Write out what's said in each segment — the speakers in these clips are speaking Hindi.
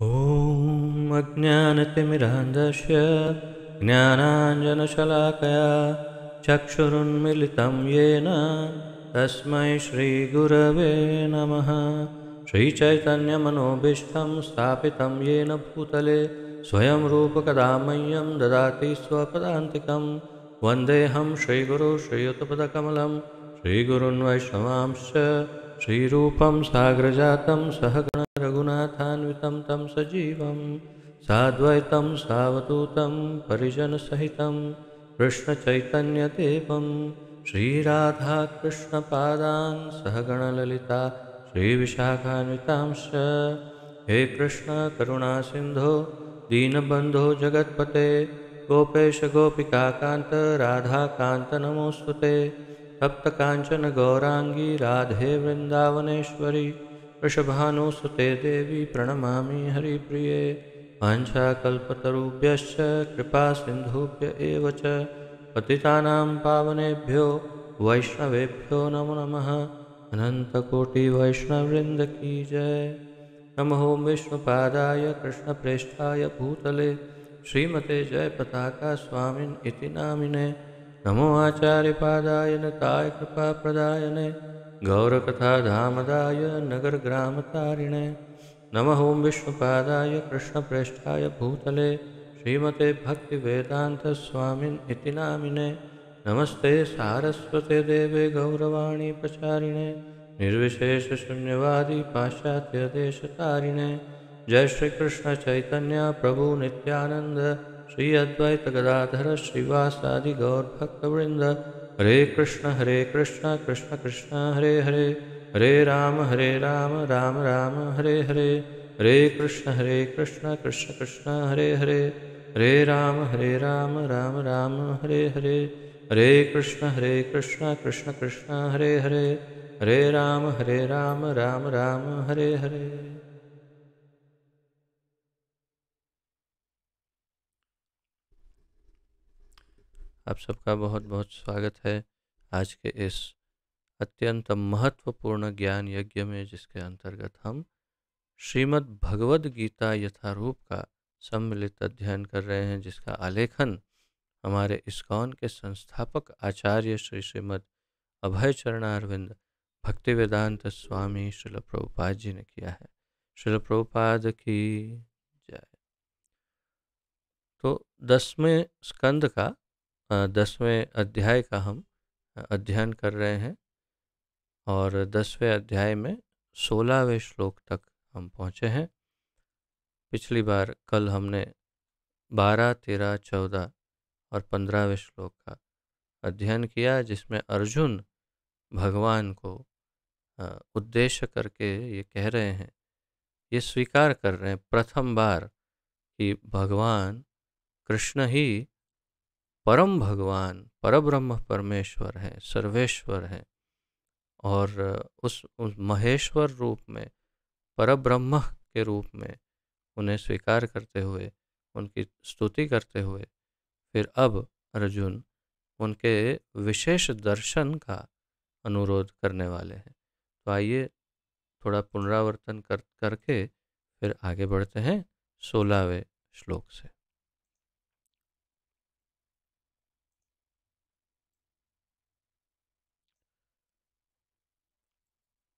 ॐ अज्ञानतिमिरान्धस्य ज्ञानाञ्जनशलाकया चक्षुरुन्मिलितं येन तस्मै श्रीगुरवे नमः। श्रीचैतन्यमनोभीष्टं स्थापितं येन भूतले स्वयं रूपकदा मह्यं ददाति स्वपदान्तिकं। वन्देऽहं श्रीगुरो श्रीयुतपदकमलं श्रीगुरुन् वैष्णवांश्च श्रीरूपं साग्रजातं सहगण रघुनाथान्वितं तं सजीवं साद्वैतं सावधूतं परिजनसहितं कृष्णचैतन्यदेवं श्रीराधाकृष्णपादान् सहगणललिता श्रीविशाखान्वितांश्च। हे कृष्ण करुणा सिन्धो दीनबन्धो जगत्पते गोपेश गोपिकान्त राधाकान्त नमोऽस्तुते। तप्तकाञ्चन गौराङ्गी राधे वृन्दावनेश्वरी वृषभानुसुते देवी प्रणमामि हरिप्रिये। वाञ्छाकल्पतरुभ्यश्च कृपासिन्धुभ्य एव च पतितानां पावनेभ्यो वैष्णवेभ्यो नमो नमः। अनन्तकोटिवैष्णववृन्द की जय। नमो विष्णुपादाय कृष्णप्रेष्ठाय भूतले श्रीमते जयपताका स्वामिन् इति नामिने। नमो आचार्यपादाय निताय कृपाप्रदायने गौरकथाधामदाय नगरग्रामतारिणे। नमः ॐ विष्णुपादाय कृष्णप्रेष्ठाय भूतले श्रीमते भक्तिवेदान्तस्वामिन् इति नामिने। नमस्ते सारस्वते देवे गौरवाणी प्रचारिणे निर्विशेषशून्यवादी पाश्चात्यदेशतारिणे। जय श्री कृष्ण चैतन्य प्रभु नित्यानंद श्री अद्वैत गदाधर श्रीवासादि गौरभक्तवृंद। हरे कृष्ण कृष्ण कृष्ण हरे हरे हरे राम राम राम हरे हरे। हरे कृष्ण कृष्ण कृष्ण हरे हरे हरे राम राम राम हरे हरे। हरे कृष्ण कृष्ण कृष्ण हरे हरे हरे राम राम राम हरे हरे। आप सबका बहुत बहुत स्वागत है आज के इस अत्यंत महत्वपूर्ण ज्ञान यज्ञ में, जिसके अंतर्गत हम श्रीमद् भगवद गीता यथारूप का सम्मिलित अध्ययन कर रहे हैं, जिसका आलेखन हमारे इस्कॉन के संस्थापक आचार्य श्री श्रीमद् अभय चरणारविंद भक्तिवेदांत स्वामी श्रील प्रभुपाद जी ने किया है। श्रील प्रभुपाद की जय। तो 10वें स्कंद का 10वें अध्याय का हम अध्ययन कर रहे हैं और 10वें अध्याय में 16वें श्लोक तक हम पहुँचे हैं। पिछली बार कल हमने 12, 13, 14 और 15वें श्लोक का अध्ययन किया, जिसमें अर्जुन भगवान को उद्देश्य करके ये कह रहे हैं, ये स्वीकार कर रहे हैं प्रथम बार कि भगवान कृष्ण ही परम भगवान परब्रह्म परमेश्वर हैं, सर्वेश्वर हैं। और उस महेश्वर रूप में, परब्रह्म के रूप में उन्हें स्वीकार करते हुए, उनकी स्तुति करते हुए, फिर अब अर्जुन उनके विशेष दर्शन का अनुरोध करने वाले हैं। तो आइए थोड़ा पुनरावर्तन करके फिर आगे बढ़ते हैं 16वें श्लोक से।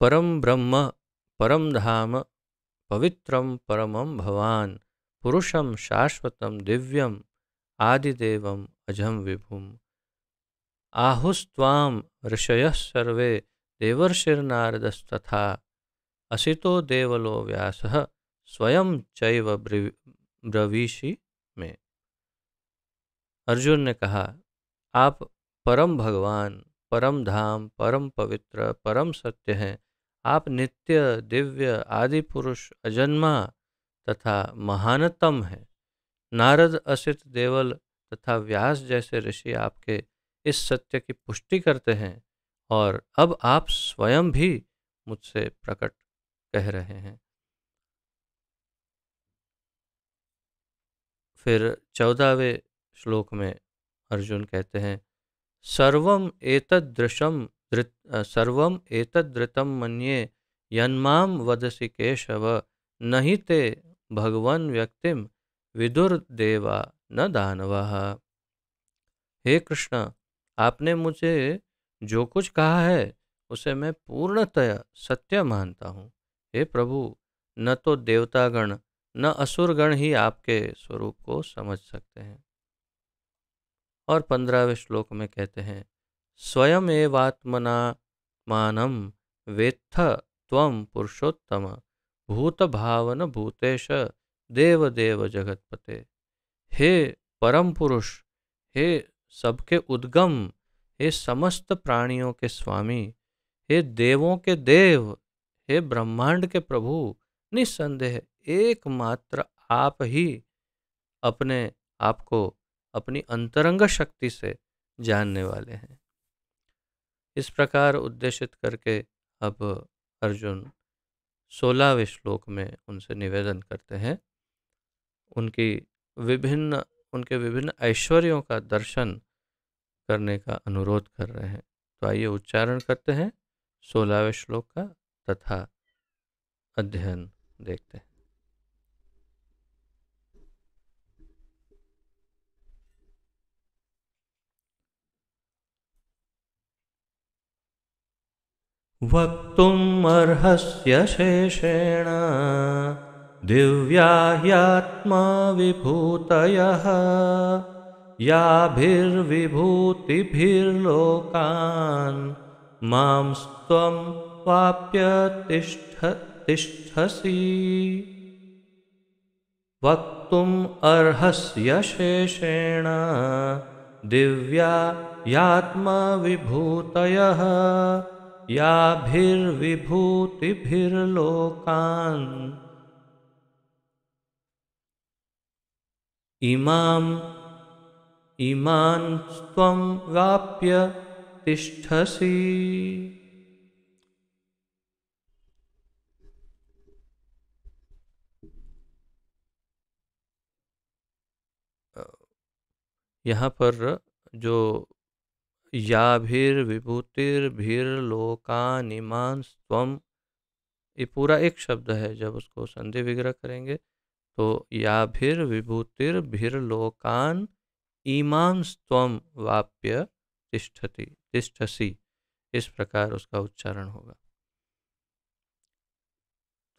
परम ब्रह्म परम धाम पवित्रम परमं भवान पुरुषम शाश्वतम दिव्यम आदिदेवम अजम विभुम आहुस्त्वाम ऋषयः सर्वे देवर्षिर्नारदस्तथा असितो देवलो व्यासः स्वयं चैव ब्रवीषि में। अर्जुन ने कहा, आप परम भगवान, परम धाम, परम पवित्र, परम सत्य हैं। आप नित्य, दिव्य, आदि पुरुष, अजन्मा तथा महानतम हैं। नारद, असित, देवल तथा व्यास जैसे ऋषि आपके इस सत्य की पुष्टि करते हैं और अब आप स्वयं भी मुझसे प्रकट कह रहे हैं। फिर 14वें श्लोक में अर्जुन कहते हैं, सर्वम एतद्दृतं मन्ये यन्मां वदसि केशव नहि ते भगवन् व्यक्तिम विदुर्देवा न दानवाः। हे कृष्ण, आपने मुझे जो कुछ कहा है उसे मैं पूर्णतया सत्य मानता हूँ। हे प्रभु, न तो देवतागण न असुरगण ही आपके स्वरूप को समझ सकते हैं। और 15वें श्लोक में कहते हैं, स्वयं एवात्मना मानम वेत्थ त्वं पुरुषोत्तम भूत भावन भूतेश देव देव जगतपते। हे परम पुरुष, हे सबके उद्गम, हे समस्त प्राणियों के स्वामी, हे देवों के देव, हे ब्रह्मांड के प्रभु, निस्संदेह एकमात्र आप ही अपने आप को अपनी अंतरंग शक्ति से जानने वाले हैं। इस प्रकार उद्देशित करके अब अर्जुन 16वें श्लोक में उनसे निवेदन करते हैं, उनकी उनके विभिन्न ऐश्वर्यों का दर्शन करने का अनुरोध कर रहे हैं। तो आइए उच्चारण करते हैं 16वें श्लोक का तथा अध्ययन देखते हैं। वक्तुम् अर्हस्य शेषेण दिव्या ह्यात्मा विभूतयः याभिर्विभूतिभिर्लोकान् मां त्वं वाप्य तिष्ठसि। वक्तुम् अर्हस्य शेषेण दिव्या ह्यात्मा विभूतयः याभिर्विभूतिभिर्लोकान् इमान् त्वं वाप्य तिष्ठसि। यहाँ पर जो याभिर्विभूतिर्भिर्लोकानिमान् त्वं, ये पूरा एक शब्द है। जब उसको संधि विग्रह करेंगे तो याभिर्विभूतिर्भिर्लोकान् इमान् त्वं वाप्य तिष्ठसि, इस प्रकार उसका उच्चारण होगा।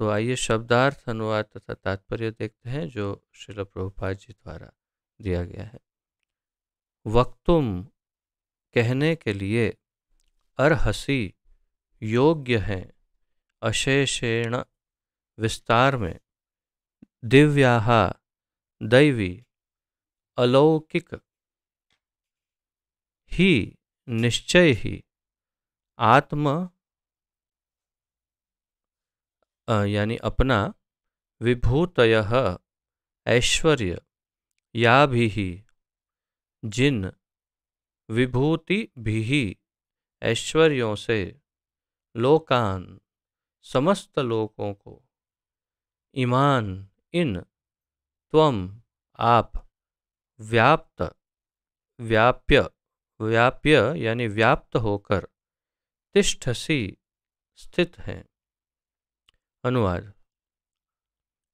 तो आइए शब्दार्थ, अनुवाद तथा तात्पर्य देखते हैं जो श्रील प्रभुपाद जी द्वारा दिया गया है। वक्तुम, कहने के लिए, अर्हसि, योग्य हैं, अशेषेण, विस्तार में, दिव्याः, दैवी, अलौकिक, ही, निश्चय ही, आत्म यानी अपना, विभूतयः, ऐश्वर्य, या भी, जिन, विभूति भी, ऐश्वर्यों से, लोकान, समस्त लोकों को, ईमान, इन, त्वम, आप, व्याप्त, व्याप्य यानी व्याप्त होकर, तिष्ठसि, स्थित हैं। अनुवाद,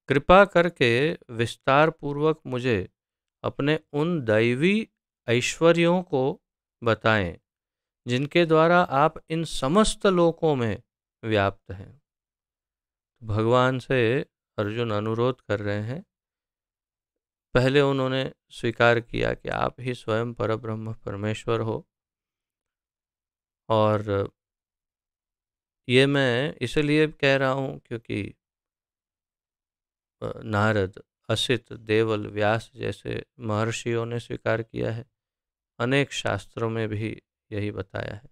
कृपा करके विस्तार पूर्वक मुझे अपने उन दैवी ऐश्वर्यों को बताएं जिनके द्वारा आप इन समस्त लोकों में व्याप्त हैं। भगवान से अर्जुन अनुरोध कर रहे हैं। पहले उन्होंने स्वीकार किया कि आप ही स्वयं परब्रह्म परमेश्वर हो, और ये मैं इसलिए कह रहा हूँ क्योंकि नारद, असित, देवल, व्यास जैसे महर्षियों ने स्वीकार किया है। अनेक शास्त्रों में भी यही बताया है।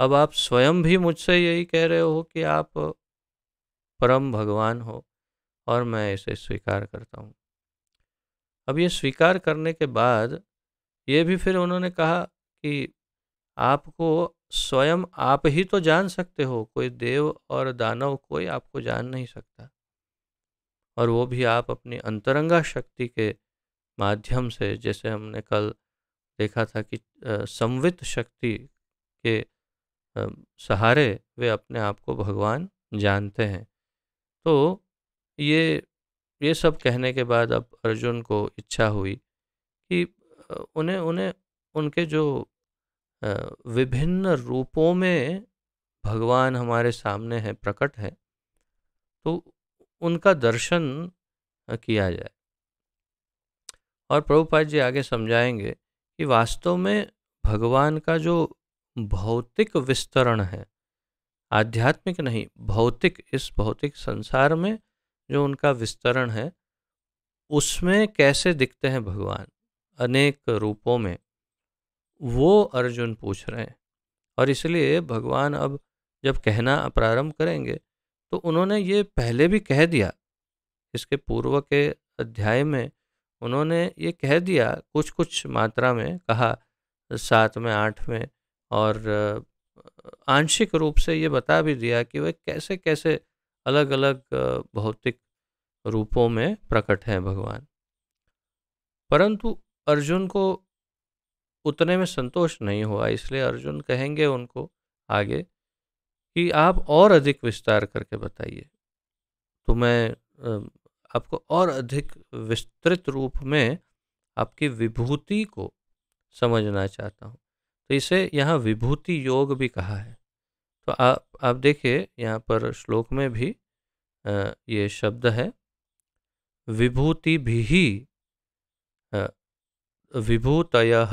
अब आप स्वयं भी मुझसे यही कह रहे हो कि आप परम भगवान हो, और मैं इसे स्वीकार करता हूँ। अब ये स्वीकार करने के बाद ये भी फिर उन्होंने कहा कि आपको स्वयं आप ही तो जान सकते हो, कोई देव और दानव कोई आपको जान नहीं सकता, और वो भी आप अपनी अंतरंगा शक्ति के माध्यम से। जैसे हमने कल देखा था कि संवित शक्ति के सहारे वे अपने आप को भगवान जानते हैं। तो ये ये सब कहने के बाद अब अर्जुन को इच्छा हुई कि उन्हें उन्हें उनके जो विभिन्न रूपों में भगवान हमारे सामने है, प्रकट है, तो उनका दर्शन किया जाए। और प्रभुपाद जी आगे समझाएंगे कि वास्तव में भगवान का जो भौतिक विस्तरण है, आध्यात्मिक नहीं, भौतिक, इस भौतिक संसार में जो उनका विस्तरण है, उसमें कैसे दिखते हैं भगवान अनेक रूपों में, वो अर्जुन पूछ रहे हैं। और इसलिए भगवान अब जब कहना प्रारंभ करेंगे तो उन्होंने ये पहले भी कह दिया, इसके पूर्व के अध्याय में उन्होंने ये कह दिया, कुछ कुछ मात्रा में कहा, 7 में 8 में, और आंशिक रूप से ये बता भी दिया कि वह कैसे कैसे अलग अलग भौतिक रूपों में प्रकट है भगवान। परंतु अर्जुन को उतने में संतोष नहीं हुआ, इसलिए अर्जुन कहेंगे उनको आगे कि आप और अधिक विस्तार करके बताइए, तो मैं आपको और अधिक विस्तृत रूप में आपकी विभूति को समझना चाहता हूँ। तो इसे यहाँ विभूति योग भी कहा है। तो आप देखिए यहाँ पर श्लोक में भी ये शब्द है, विभूति भी विभूतयः,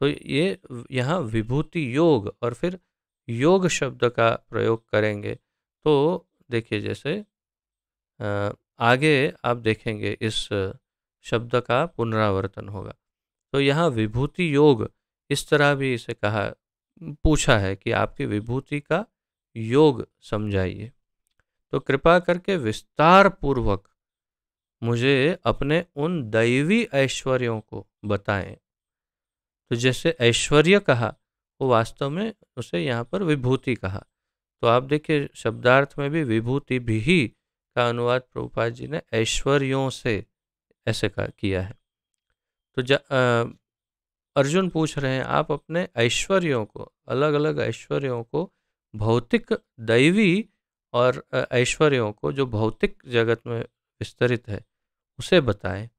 तो ये यहाँ विभूति योग और फिर योग शब्द का प्रयोग करेंगे। तो देखिए जैसे आगे आप देखेंगे इस शब्द का पुनरावर्तन होगा। तो यहाँ विभूति योग इस तरह भी इसे कहा, पूछा है कि आपकी विभूति का योग समझाइए, तो कृपा करके विस्तार पूर्वक मुझे अपने उन दैवी ऐश्वर्यों को बताएं। तो जैसे ऐश्वर्य कहा, वो वास्तव में उसे यहाँ पर विभूति कहा। तो आप देखिए शब्दार्थ में भी विभूति भी का अनुवाद प्रभुपाद जी ने ऐश्वर्यों से ऐसे किया है। तो अर्जुन पूछ रहे हैं, आप अपने ऐश्वर्यों को, अलग अलग ऐश्वर्यों को, भौतिक दैवी और ऐश्वर्यों को जो भौतिक जगत में विस्तरित है उसे बताएं,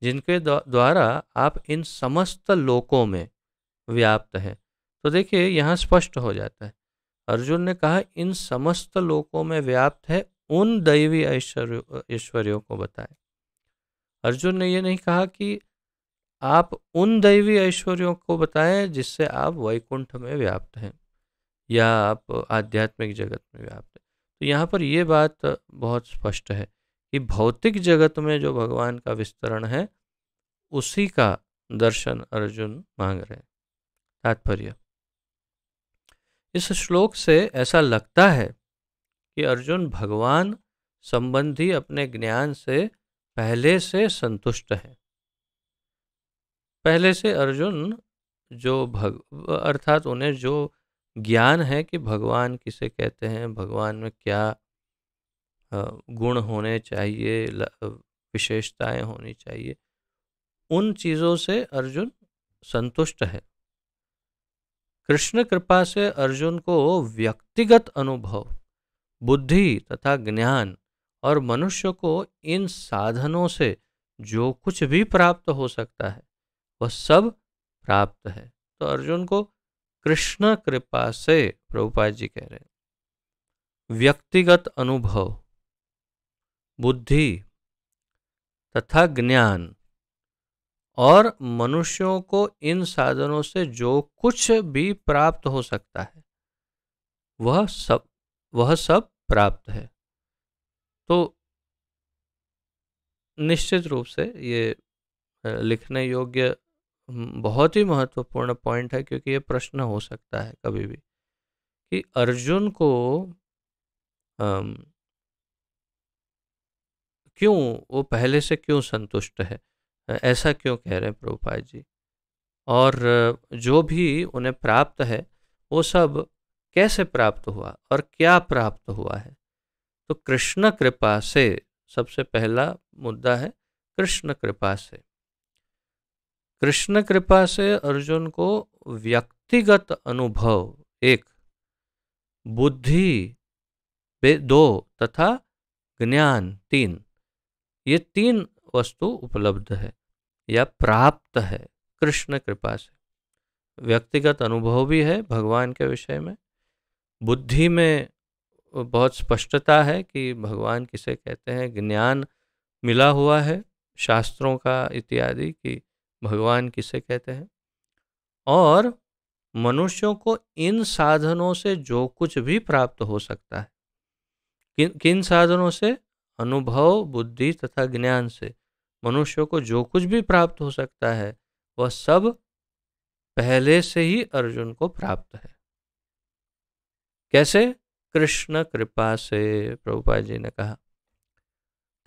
जिनके द्वारा आप इन समस्त लोकों में व्याप्त हैं। तो देखिए यहाँ स्पष्ट हो जाता है, अर्जुन ने कहा इन समस्त लोकों में व्याप्त है, उन दैवी ऐश्वर्यों को बताएं। अर्जुन ने ये नहीं कहा कि आप उन दैवी ऐश्वर्यों को बताएं जिससे आप वैकुंठ में व्याप्त हैं या आप आध्यात्मिक जगत में व्याप्त हैं। तो यहाँ पर यह बात बहुत स्पष्ट है कि भौतिक जगत में जो भगवान का विस्तरण है उसी का दर्शन अर्जुन मांग रहे हैं। तात्पर्य, इस श्लोक से ऐसा लगता है कि अर्जुन भगवान संबंधी अपने ज्ञान से पहले से संतुष्ट है। पहले से अर्जुन जो अर्थात उन्हें जो ज्ञान है कि भगवान किसे कहते हैं, भगवान में क्या गुण होने चाहिए, विशेषताएं होनी चाहिए, उन चीज़ों से अर्जुन संतुष्ट है। कृष्ण कृपा से अर्जुन को व्यक्तिगत अनुभव, बुद्धि तथा ज्ञान और मनुष्य को इन साधनों से जो कुछ भी प्राप्त हो सकता है वह सब प्राप्त है। तो अर्जुन को कृष्ण कृपा से, प्रभुपाद जी कह रहे हैं, व्यक्तिगत अनुभव, बुद्धि तथा ज्ञान और मनुष्यों को इन साधनों से जो कुछ भी प्राप्त हो सकता है वह सब प्राप्त है। तो निश्चित रूप से ये लिखने योग्य बहुत ही महत्वपूर्ण पॉइंट है, क्योंकि ये प्रश्न हो सकता है कभी भी कि अर्जुन को क्यों, वो पहले से क्यों संतुष्ट है, ऐसा क्यों कह रहे हैं प्रभुपाद जी, और जो भी उन्हें प्राप्त है वो सब कैसे प्राप्त हुआ और क्या प्राप्त हुआ है। तो कृष्ण कृपा से, सबसे पहला मुद्दा है कृष्ण कृपा से। कृष्ण कृपा से अर्जुन को व्यक्तिगत अनुभव 1, बुद्धि 2 तथा ज्ञान 3, ये 3 वस्तु उपलब्ध है या प्राप्त है कृष्ण कृपा से। व्यक्तिगत अनुभव भी है भगवान के विषय में, बुद्धि में बहुत स्पष्टता है कि भगवान किसे कहते हैं, ज्ञान मिला हुआ है शास्त्रों का इत्यादि कि भगवान किसे कहते हैं। और मनुष्यों को इन साधनों से जो कुछ भी प्राप्त हो सकता है, किन किन साधनों से, अनुभव, बुद्धि तथा ज्ञान से मनुष्यों को जो कुछ भी प्राप्त हो सकता है वह सब पहले से ही अर्जुन को प्राप्त है। कैसे? कृष्ण कृपा से, प्रभुपाद जी ने कहा।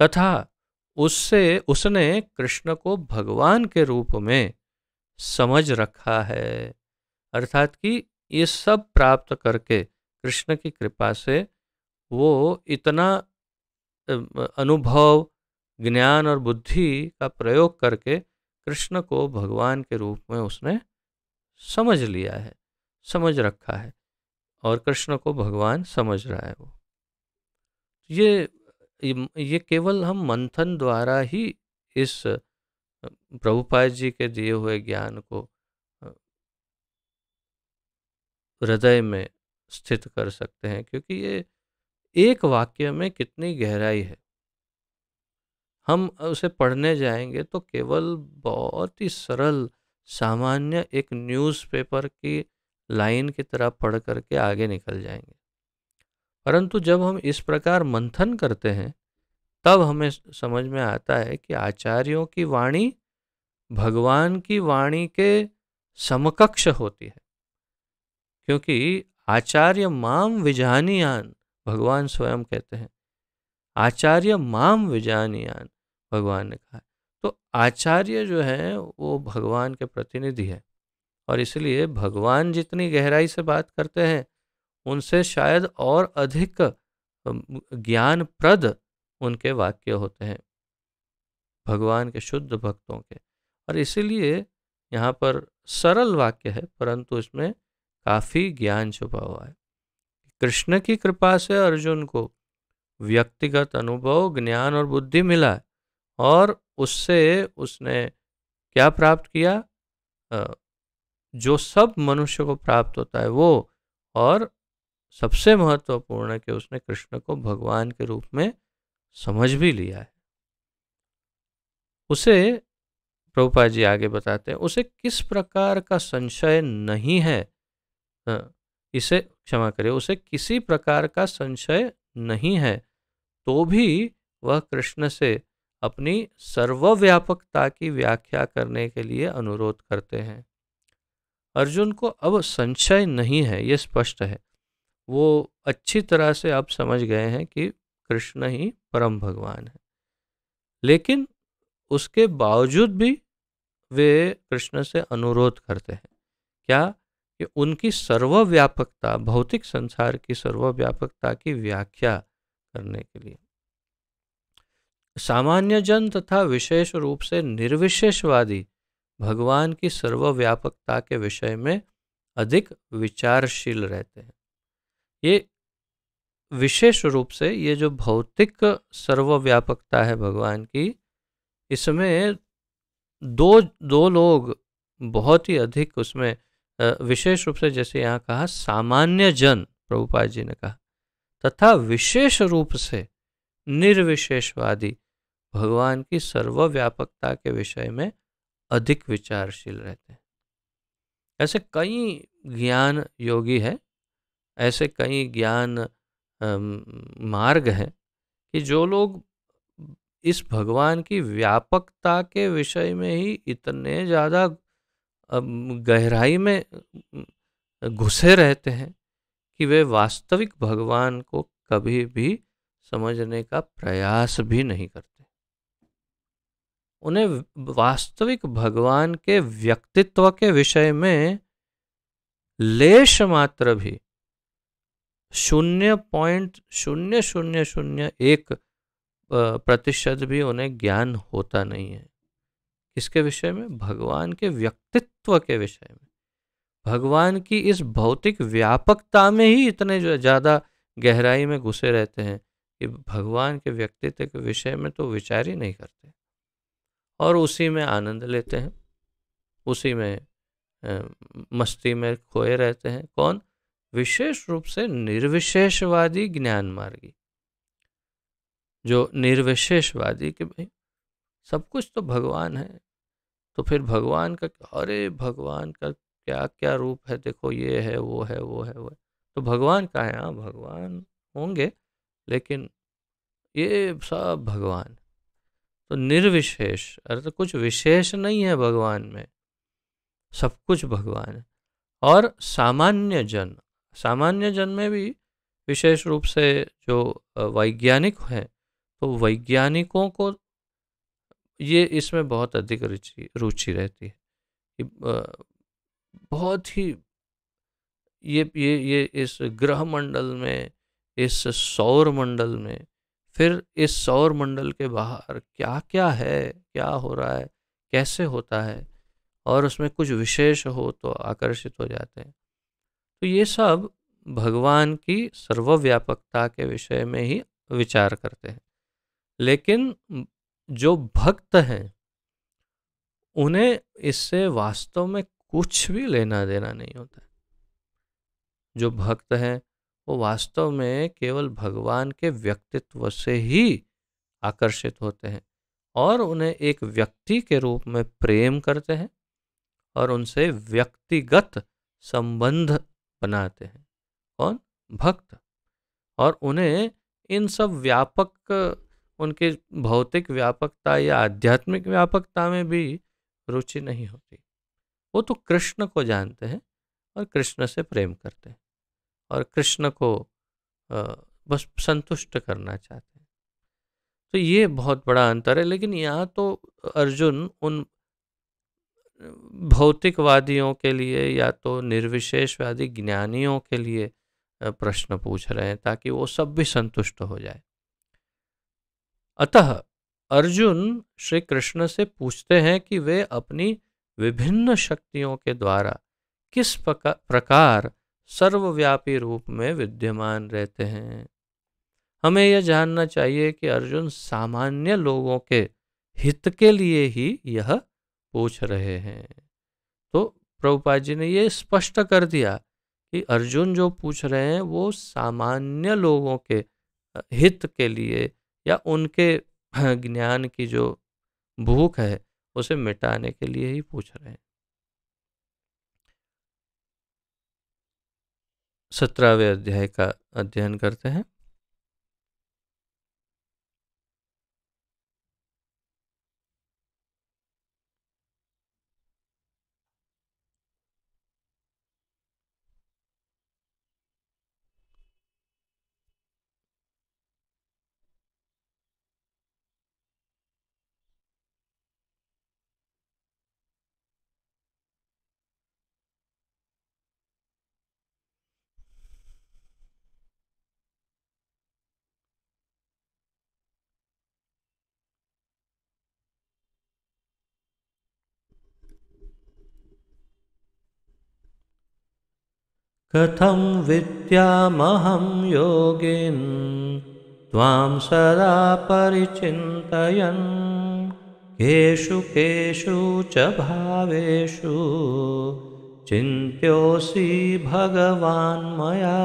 तथा उसने कृष्ण को भगवान के रूप में समझ रखा है, अर्थात कि ये सब प्राप्त करके कृष्ण की कृपा से वो इतना अनुभव, ज्ञान और बुद्धि का प्रयोग करके कृष्ण को भगवान के रूप में उसने समझ लिया है, समझ रखा है, और कृष्ण को भगवान समझ रहा है वो। ये केवल हम मंथन द्वारा ही इस प्रभुपाद जी के दिए हुए ज्ञान को हृदय में स्थित कर सकते हैं, क्योंकि ये एक वाक्य में कितनी गहराई है। हम उसे पढ़ने जाएंगे तो केवल बहुत ही सरल सामान्य एक न्यूज़पेपर की लाइन की तरह पढ़ करके आगे निकल जाएंगे, परंतु जब हम इस प्रकार मंथन करते हैं तब हमें समझ में आता है कि आचार्यों की वाणी भगवान की वाणी के समकक्ष होती है, क्योंकि आचार्य माम विजानीयान, भगवान स्वयं कहते हैं, आचार्य माम विजानीयान, भगवान ने कहा। तो आचार्य जो है वो भगवान के प्रतिनिधि है, और इसलिए भगवान जितनी गहराई से बात करते हैं उनसे शायद और अधिक ज्ञानप्रद उनके वाक्य होते हैं भगवान के शुद्ध भक्तों के। और इसीलिए यहाँ पर सरल वाक्य है परंतु इसमें काफ़ी ज्ञान छुपा हुआ है। कृष्ण की कृपा से अर्जुन को व्यक्तिगत अनुभव, ज्ञान और बुद्धि मिला, और उससे उसने क्या प्राप्त किया? जो सब मनुष्य को प्राप्त होता है वो, और सबसे महत्वपूर्ण है कि उसने कृष्ण को भगवान के रूप में समझ भी लिया है। उसे प्रभुपाद जी आगे बताते हैं, उसे किस प्रकार का संशय नहीं है, इसे क्षमा करें, उसे किसी प्रकार का संशय नहीं है, तो भी वह कृष्ण से अपनी सर्वव्यापकता की व्याख्या करने के लिए अनुरोध करते हैं। अर्जुन को अब संशय नहीं है, ये स्पष्ट है। वो अच्छी तरह से अब समझ गए हैं कि कृष्ण ही परम भगवान है, लेकिन उसके बावजूद भी वे कृष्ण से अनुरोध करते हैं क्या? कि उनकी सर्वव्यापकता, भौतिक संसार की सर्वव्यापकता की व्याख्या करने के लिए। सामान्य जन तथा विशेष रूप से निर्विशेषवादी भगवान की सर्वव्यापकता के विषय में अधिक विचारशील रहते हैं। ये विशेष रूप से ये जो भौतिक सर्वव्यापकता है भगवान की, इसमें दो लोग बहुत ही अधिक उसमें विशेष रूप से, जैसे यहाँ कहा सामान्य जन, प्रभुपाद जी ने कहा, तथा विशेष रूप से निर्विशेषवादी भगवान की सर्वव्यापकता के विषय में अधिक विचारशील रहते हैं। ऐसे कई ज्ञान योगी हैं, ऐसे कई ज्ञान मार्ग हैं कि जो लोग इस भगवान की व्यापकता के विषय में ही इतने ज़्यादा गहराई में घुसे रहते हैं कि वे वास्तविक भगवान को कभी भी समझने का प्रयास भी नहीं करते। उन्हें वास्तविक भगवान के व्यक्तित्व के विषय में लेश मात्र भी 0.0001% भी उन्हें ज्ञान होता नहीं है। इसके विषय में, भगवान के व्यक्तित्व के विषय में, भगवान की इस भौतिक व्यापकता में ही इतने ज़्यादा गहराई में घुसे रहते हैं कि भगवान के व्यक्तित्व के विषय में तो विचार ही नहीं करते और उसी में आनंद लेते हैं, उसी में मस्ती में खोए रहते हैं। कौन? विशेष रूप से निर्विशेषवादी ज्ञान मार्गी, जो निर्विशेषवादी कि भाई सब कुछ तो भगवान है, तो फिर भगवान का, अरे भगवान का क्या क्या रूप है, देखो ये है वो है वो है वो है, तो भगवान का है। हाँ भगवान होंगे, लेकिन ये सब भगवान। तो निर्विशेष अर्थ कुछ विशेष नहीं है भगवान में, सब कुछ भगवान है। और सामान्य जन में भी विशेष रूप से जो वैज्ञानिक हैं, तो वैज्ञानिकों को ये इसमें बहुत अधिक रुचि रहती है कि बहुत ही ये इस ग्रह मंडल में, इस सौर मंडल में, फिर इस सौर मंडल के बाहर क्या क्या है, क्या हो रहा है, कैसे होता है, और उसमें कुछ विशेष हो तो आकर्षित हो जाते हैं। तो ये सब भगवान की सर्वव्यापकता के विषय में ही विचार करते हैं। लेकिन जो भक्त हैं उन्हें इससे वास्तव में कुछ भी लेना देना नहीं होता है। जो भक्त हैं वो वास्तव में केवल भगवान के व्यक्तित्व से ही आकर्षित होते हैं और उन्हें एक व्यक्ति के रूप में प्रेम करते हैं और उनसे व्यक्तिगत संबंध बनाते हैं। कौन? भक्त। और उन्हें इन सब व्यापक, उनके भौतिक व्यापकता या आध्यात्मिक व्यापकता में भी रुचि नहीं होती। वो तो कृष्ण को जानते हैं और कृष्ण से प्रेम करते हैं और कृष्ण को बस संतुष्ट करना चाहते हैं। तो ये बहुत बड़ा अंतर है। लेकिन यहाँ तो अर्जुन उन भौतिकवादियों के लिए या तो निर्विशेषवादी ज्ञानियों के लिए प्रश्न पूछ रहे हैं ताकि वो सब भी संतुष्ट हो जाए। अतः अर्जुन श्री कृष्ण से पूछते हैं कि वे अपनी विभिन्न शक्तियों के द्वारा किस प्रकार सर्वव्यापी रूप में विद्यमान रहते हैं। हमें यह जानना चाहिए कि अर्जुन सामान्य लोगों के हित के लिए ही यह पूछ रहे हैं। तो प्रभुपाद जी ने ये स्पष्ट कर दिया कि अर्जुन जो पूछ रहे हैं वो सामान्य लोगों के हित के लिए या उनके ज्ञान की जो भूख है उसे मिटाने के लिए ही पूछ रहे हैं। 17वें अध्याय का अध्ययन करते हैं। कथं विद्यामहं योगिन् त्वां सदा परिचिन्तयन् केषु केषु च भावेषु चिन्त्योऽसि भगवान् मया।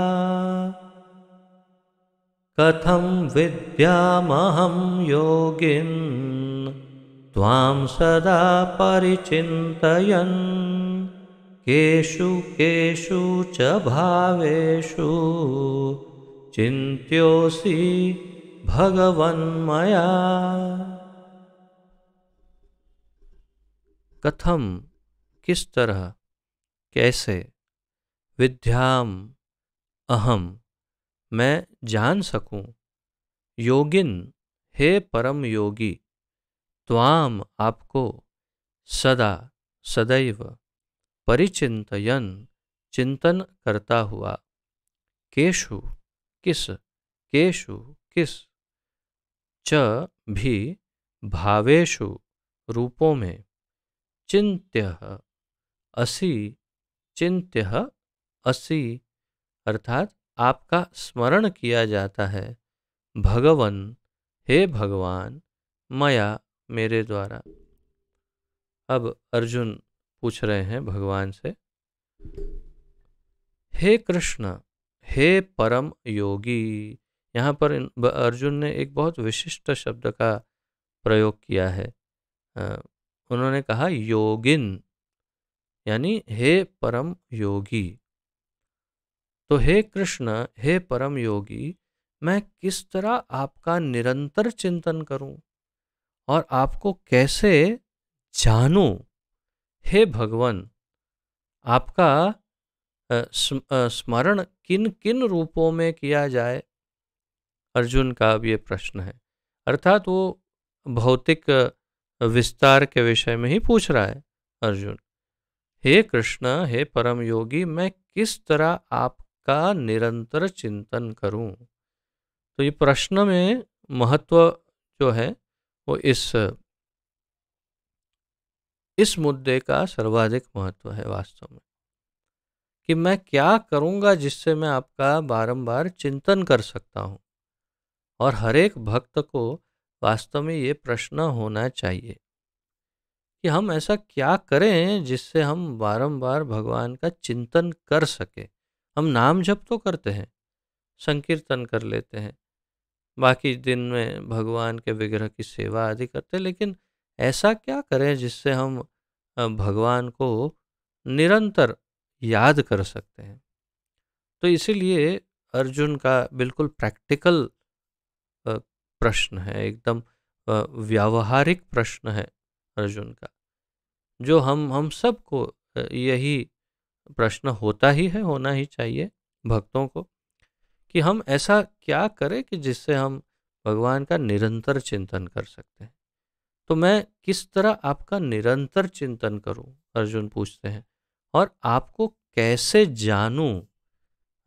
कथं विद्यामहं योगिन् त्वां सदा परिचिन्तयन् केषु केषु च भावेषु चिन्त्योऽसि भगवन्मया। कथम किस तरह, कैसे, विद्याम अहम मैं जान सकूं, योगिन हे परम योगी, त्वाम आपको, सदा सदैव, परिचिंतयन चिंतन करता हुआ, केषु किस, केषु किस, च भी, भावेषु रूपों में, चिंत्यः असि, चिंत्यः असि अर्थात आपका स्मरण किया जाता है, भगवन, हे भगवान, मया, मेरे द्वारा। अब अर्जुन पूछ रहे हैं भगवान से, हे कृष्ण, हे परम योगी। यहाँ पर अर्जुन ने एक बहुत विशिष्ट शब्द का प्रयोग किया है। उन्होंने कहा योगिन, यानी हे परम योगी। तो हे कृष्ण, हे परम योगी, मैं किस तरह आपका निरंतर चिंतन करूं और आपको कैसे जानूं। हे भगवान, आपका स्मरण किन किन रूपों में किया जाए। अर्जुन का अब ये प्रश्न है, अर्थात वो भौतिक विस्तार के विषय में ही पूछ रहा है अर्जुन। हे कृष्ण, हे परम योगी, मैं किस तरह आपका निरंतर चिंतन करूं। तो ये प्रश्न में महत्व जो है वो इस मुद्दे का सर्वाधिक महत्व है वास्तव में, कि मैं क्या करूंगा जिससे मैं आपका बारंबार चिंतन कर सकता हूं। और हर एक भक्त को वास्तव में ये प्रश्न होना चाहिए कि हम ऐसा क्या करें जिससे हम बारंबार भगवान का चिंतन कर सके। हम नाम जप तो करते हैं, संकीर्तन कर लेते हैं, बाकी दिन में भगवान के विग्रह की सेवा आदि करते हैं, लेकिन ऐसा क्या करें जिससे हम भगवान को निरंतर याद कर सकते हैं। तो इसीलिए अर्जुन का बिल्कुल प्रैक्टिकल प्रश्न है, एकदम व्यावहारिक प्रश्न है अर्जुन का, जो हम सबको यही प्रश्न होता ही है, होना ही चाहिए भक्तों को, कि हम ऐसा क्या करें कि जिससे हम भगवान का निरंतर चिंतन कर सकते हैं। तो मैं किस तरह आपका निरंतर चिंतन करूं, अर्जुन पूछते हैं, और आपको कैसे जानूं,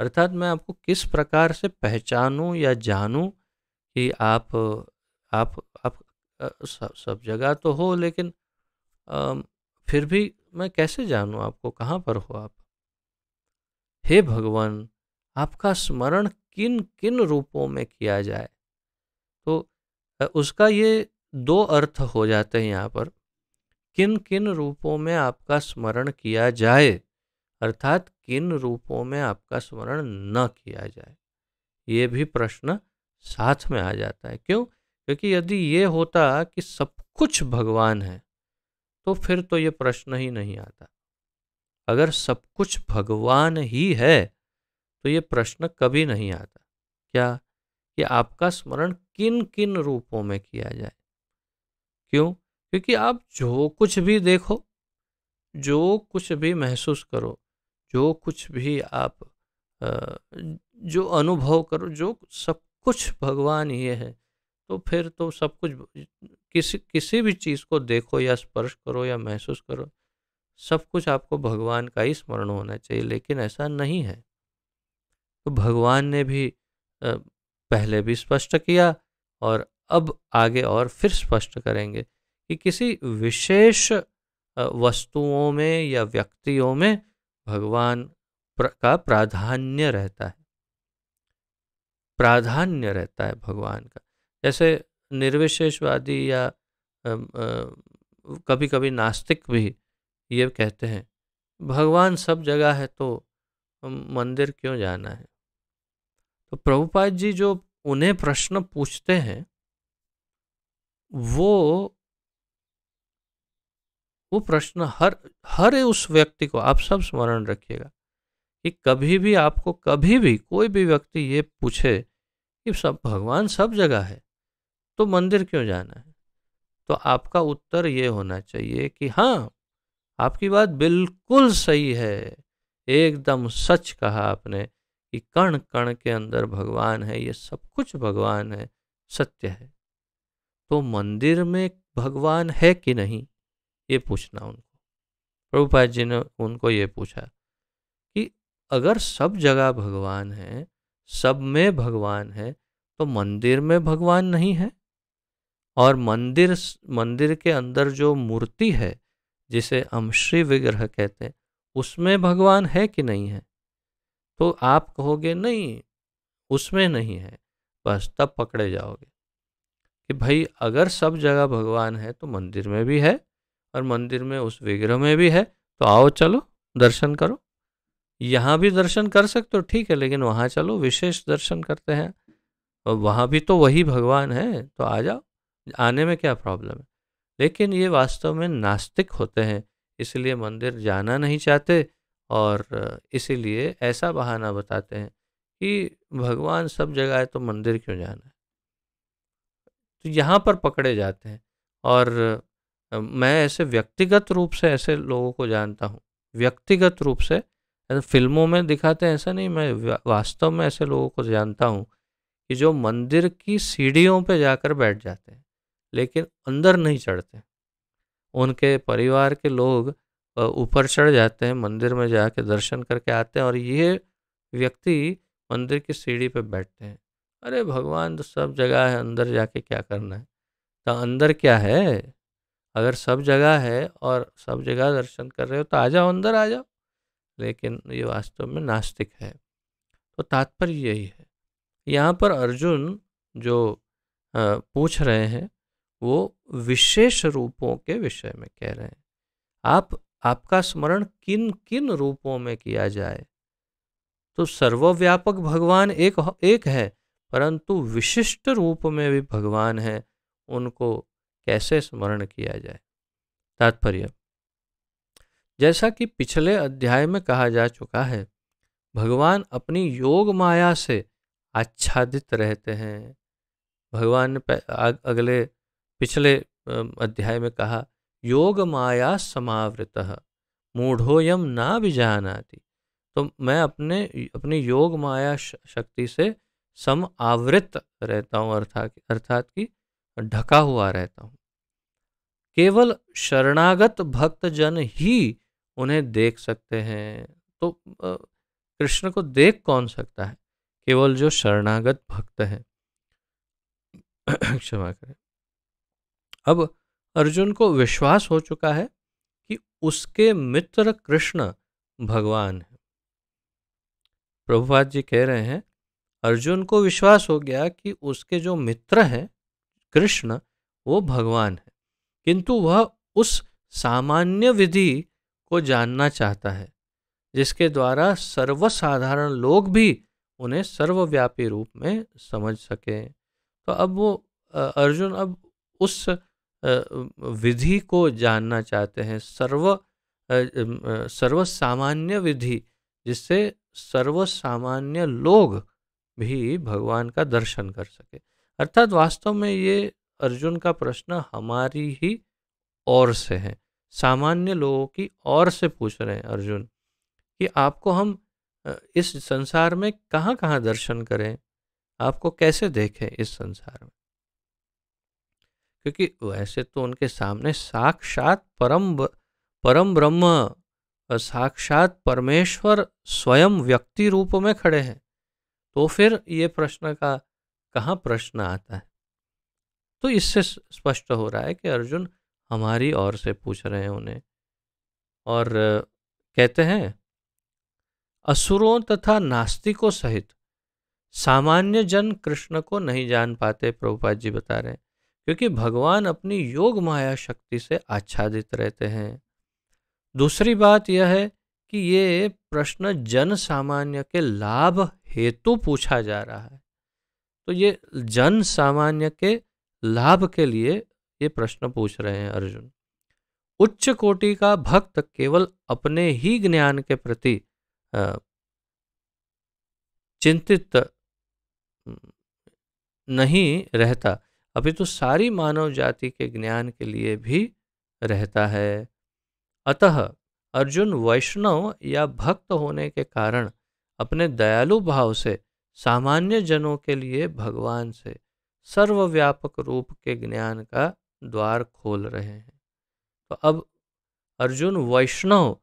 अर्थात मैं आपको किस प्रकार से पहचानूं या जानूं कि आप सब जगह तो हो, लेकिन फिर भी मैं कैसे जानूं आपको, कहाँ पर हो आप। हे भगवान, आपका स्मरण किन किन रूपों में किया जाए। तो उसका ये दो अर्थ हो जाते हैं यहाँ पर, किन किन रूपों में आपका स्मरण किया जाए, अर्थात किन रूपों में आपका स्मरण न किया जाए। ये भी प्रश्न साथ में आ जाता है। क्यों? क्योंकि यदि ये होता कि सब कुछ भगवान है तो फिर तो ये प्रश्न ही नहीं आता। अगर सब कुछ भगवान ही है तो ये प्रश्न कभी नहीं आता। क्या? कि आपका स्मरण किन किन रूपों में किया जाए। क्यों? क्योंकि आप जो कुछ भी देखो, जो कुछ भी महसूस करो, जो कुछ भी आप जो अनुभव करो, जो सब कुछ भगवान ही है। तो फिर तो सब कुछ, किसी भी चीज़ को देखो या स्पर्श करो या महसूस करो, सब कुछ आपको भगवान का ही स्मरण होना चाहिए, लेकिन ऐसा नहीं है। तो भगवान ने भी पहले भी स्पष्ट किया और अब आगे और फिर स्पष्ट करेंगे कि किसी विशेष वस्तुओं में या व्यक्तियों में भगवान का प्राधान्य रहता है, प्राधान्य रहता है भगवान का। जैसे निर्विशेषवादी या कभी कभी नास्तिक भी ये कहते हैं भगवान सब जगह है तो मंदिर क्यों जाना है। तो प्रभुपाद जी जो उन्हें प्रश्न पूछते हैं वो प्रश्न हर उस व्यक्ति को आप सब स्मरण रखिएगा कि कभी भी आपको, कभी भी कोई भी व्यक्ति ये पूछे कि सब भगवान सब जगह है तो मंदिर क्यों जाना है, तो आपका उत्तर ये होना चाहिए कि हाँ, आपकी बात बिल्कुल सही है, एकदम सच कहा आपने कि कण कण के अंदर भगवान है, ये सब कुछ भगवान है, सत्य है। तो मंदिर में भगवान है कि नहीं, ये पूछना उनको। प्रभुपाद जी ने उनको ये पूछा कि अगर सब जगह भगवान है, सब में भगवान है, तो मंदिर में भगवान नहीं है? और मंदिर के अंदर जो मूर्ति है जिसे हम श्री विग्रह कहते हैं, उसमें भगवान है कि नहीं है? तो आप कहोगे नहीं, उसमें नहीं है। बस तब पकड़े जाओगे कि भाई अगर सब जगह भगवान है तो मंदिर में भी है, और मंदिर में उस विग्रह में भी है, तो आओ चलो दर्शन करो। यहाँ भी दर्शन कर सकते हो ठीक है, लेकिन वहाँ चलो विशेष दर्शन करते हैं, और वहाँ भी तो वही भगवान है, तो आ जाओ, आने में क्या प्रॉब्लम है। लेकिन ये वास्तव में नास्तिक होते हैं, इसलिए मंदिर जाना नहीं चाहते, और इसीलिए ऐसा बहाना बताते हैं कि भगवान सब जगह है तो मंदिर क्यों जाना है। तो यहाँ पर पकड़े जाते हैं। और मैं ऐसे व्यक्तिगत रूप से ऐसे लोगों को जानता हूँ, व्यक्तिगत रूप से, फिल्मों में दिखाते हैं ऐसा नहीं, मैं वास्तव में ऐसे लोगों को जानता हूँ कि जो मंदिर की सीढ़ियों पे जाकर बैठ जाते हैं, लेकिन अंदर नहीं चढ़ते। उनके परिवार के लोग ऊपर चढ़ जाते हैं, मंदिर में जाके दर्शन करके आते हैं, और ये व्यक्ति मंदिर की सीढ़ी पे बैठते हैं। अरे भगवान तो सब जगह है, अंदर जाके क्या करना है। तो अंदर क्या है, अगर सब जगह है और सब जगह दर्शन कर रहे हो तो आ जाओ, अंदर आ जाओ। लेकिन ये वास्तव में नास्तिक है। तो तात्पर्य यही है। यहाँ पर अर्जुन जो पूछ रहे हैं वो विशेष रूपों के विषय में कह रहे हैं। आपका स्मरण किन किन रूपों में किया जाए। तो सर्वव्यापक भगवान एक है, परंतु विशिष्ट रूप में भी भगवान है, उनको कैसे स्मरण किया जाए। तात्पर्य, जैसा कि पिछले अध्याय में कहा जा चुका है, भगवान अपनी योग माया से आच्छादित रहते हैं। भगवान ने अगले पिछले अध्याय में कहा, योग माया समावृतः मूढ़ोयम ना विजानाति। तो मैं अपनी योग माया शक्ति से सम आवृत रहता हूँ, अर्थात कि ढका हुआ रहता हूँ। केवल शरणागत भक्त जन ही उन्हें देख सकते हैं। तो कृष्ण को देख कौन सकता है? केवल जो शरणागत भक्त हैं। क्षमा करें। अब अर्जुन को विश्वास हो चुका है कि उसके मित्र कृष्ण भगवान है। प्रभुपाद जी कह रहे हैं, अर्जुन को विश्वास हो गया कि उसके जो मित्र हैं कृष्ण, वो भगवान है, किंतु वह उस सामान्य विधि को जानना चाहता है जिसके द्वारा सर्वसाधारण लोग भी उन्हें सर्वव्यापी रूप में समझ सकें। तो अब वो अर्जुन अब उस विधि को जानना चाहते हैं, सर्वसामान्य विधि, जिससे सर्वसामान्य लोग भी भगवान का दर्शन कर सके। अर्थात वास्तव में ये अर्जुन का प्रश्न हमारी ही ओर से है, सामान्य लोगों की ओर से पूछ रहे हैं अर्जुन कि आपको हम इस संसार में कहाँ कहाँ दर्शन करें, आपको कैसे देखें इस संसार में। क्योंकि वैसे तो उनके सामने साक्षात परम ब्रह्म, साक्षात परमेश्वर स्वयं व्यक्ति रूप में खड़े हैं, तो फिर ये प्रश्न का कहाँ प्रश्न आता है। तो इससे स्पष्ट हो रहा है कि अर्जुन हमारी ओर से पूछ रहे हैं उन्हें। और कहते हैं, असुरों तथा नास्तिकों सहित सामान्य जन कृष्ण को नहीं जान पाते, प्रभुपाद जी बता रहे हैं, क्योंकि भगवान अपनी योग माया शक्ति से आच्छादित रहते हैं। दूसरी बात यह है कि ये प्रश्न जन सामान्य के लाभ हेतु पूछा जा रहा है। तो ये जन सामान्य के लाभ के लिए ये प्रश्न पूछ रहे हैं अर्जुन। उच्च कोटि का भक्त केवल अपने ही ज्ञान के प्रति चिंतित नहीं रहता, अभी तो सारी मानव जाति के ज्ञान के लिए भी रहता है। अतः अर्जुन वैष्णव या भक्त होने के कारण अपने दयालु भाव से सामान्य जनों के लिए भगवान से सर्वव्यापक रूप के ज्ञान का द्वार खोल रहे हैं। तो अब अर्जुन वैष्णव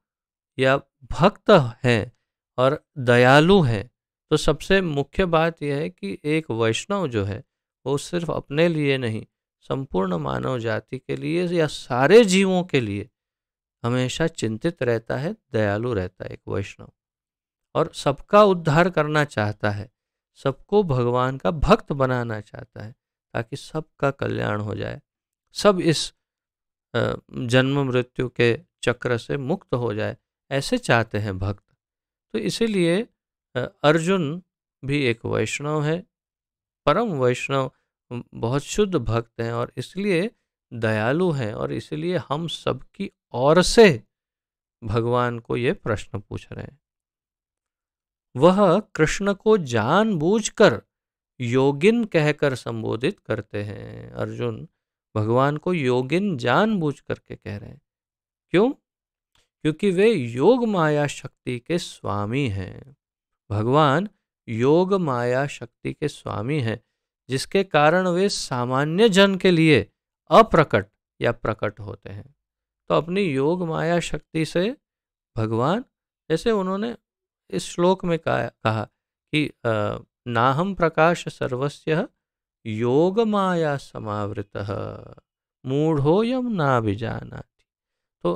या भक्त हैं और दयालु हैं, तो सबसे मुख्य बात यह है कि एक वैष्णव जो है वो सिर्फ अपने लिए नहीं, संपूर्ण मानव जाति के लिए या सारे जीवों के लिए हमेशा चिंतित रहता है, दयालु रहता है एक वैष्णव, और सबका उद्धार करना चाहता है। सबको भगवान का भक्त बनाना चाहता है, ताकि सबका कल्याण हो जाए, सब इस जन्म मृत्यु के चक्र से मुक्त हो जाए, ऐसे चाहते हैं भक्त। तो इसीलिए अर्जुन भी एक वैष्णव है, परम वैष्णव, बहुत शुद्ध भक्त हैं, और इसलिए दयालु हैं, और इसलिए हम सबकी ओर से भगवान को ये प्रश्न पूछ रहे हैं। वह कृष्ण को जानबूझकर योगिन कहकर संबोधित करते हैं। अर्जुन भगवान को योगिन जानबूझ करके कह रहे हैं। क्यों? क्योंकि वे योग माया शक्ति के स्वामी हैं। भगवान योग माया शक्ति के स्वामी हैं, जिसके कारण वे सामान्य जन के लिए अप्रकट या प्रकट होते हैं। तो अपनी योग माया शक्ति से भगवान, जैसे उन्होंने इस श्लोक में कहा कि नाहम प्रकाश सर्वस्य योग माया समावृतः मूढ़ोऽयं नाभिजानाति। तो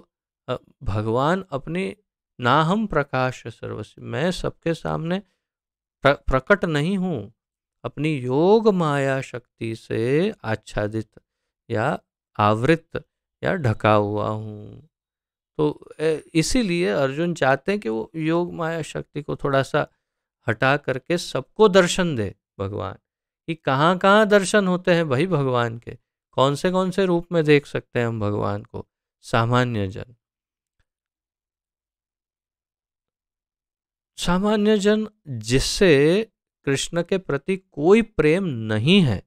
भगवान अपनी नाहम प्रकाश सर्वस्य, मैं सबके सामने प्रकट नहीं हूँ, अपनी योग माया शक्ति से आच्छादित या आवृत या ढका हुआ हूँ। तो इसीलिए अर्जुन चाहते हैं कि वो योग माया शक्ति को थोड़ा सा हटा करके सबको दर्शन दे भगवान, कि कहाँ कहाँ दर्शन होते हैं भाई भगवान के, कौन से रूप में देख सकते हैं हम भगवान को। सामान्य जन, सामान्य जन जिससे कृष्ण के प्रति कोई प्रेम नहीं है,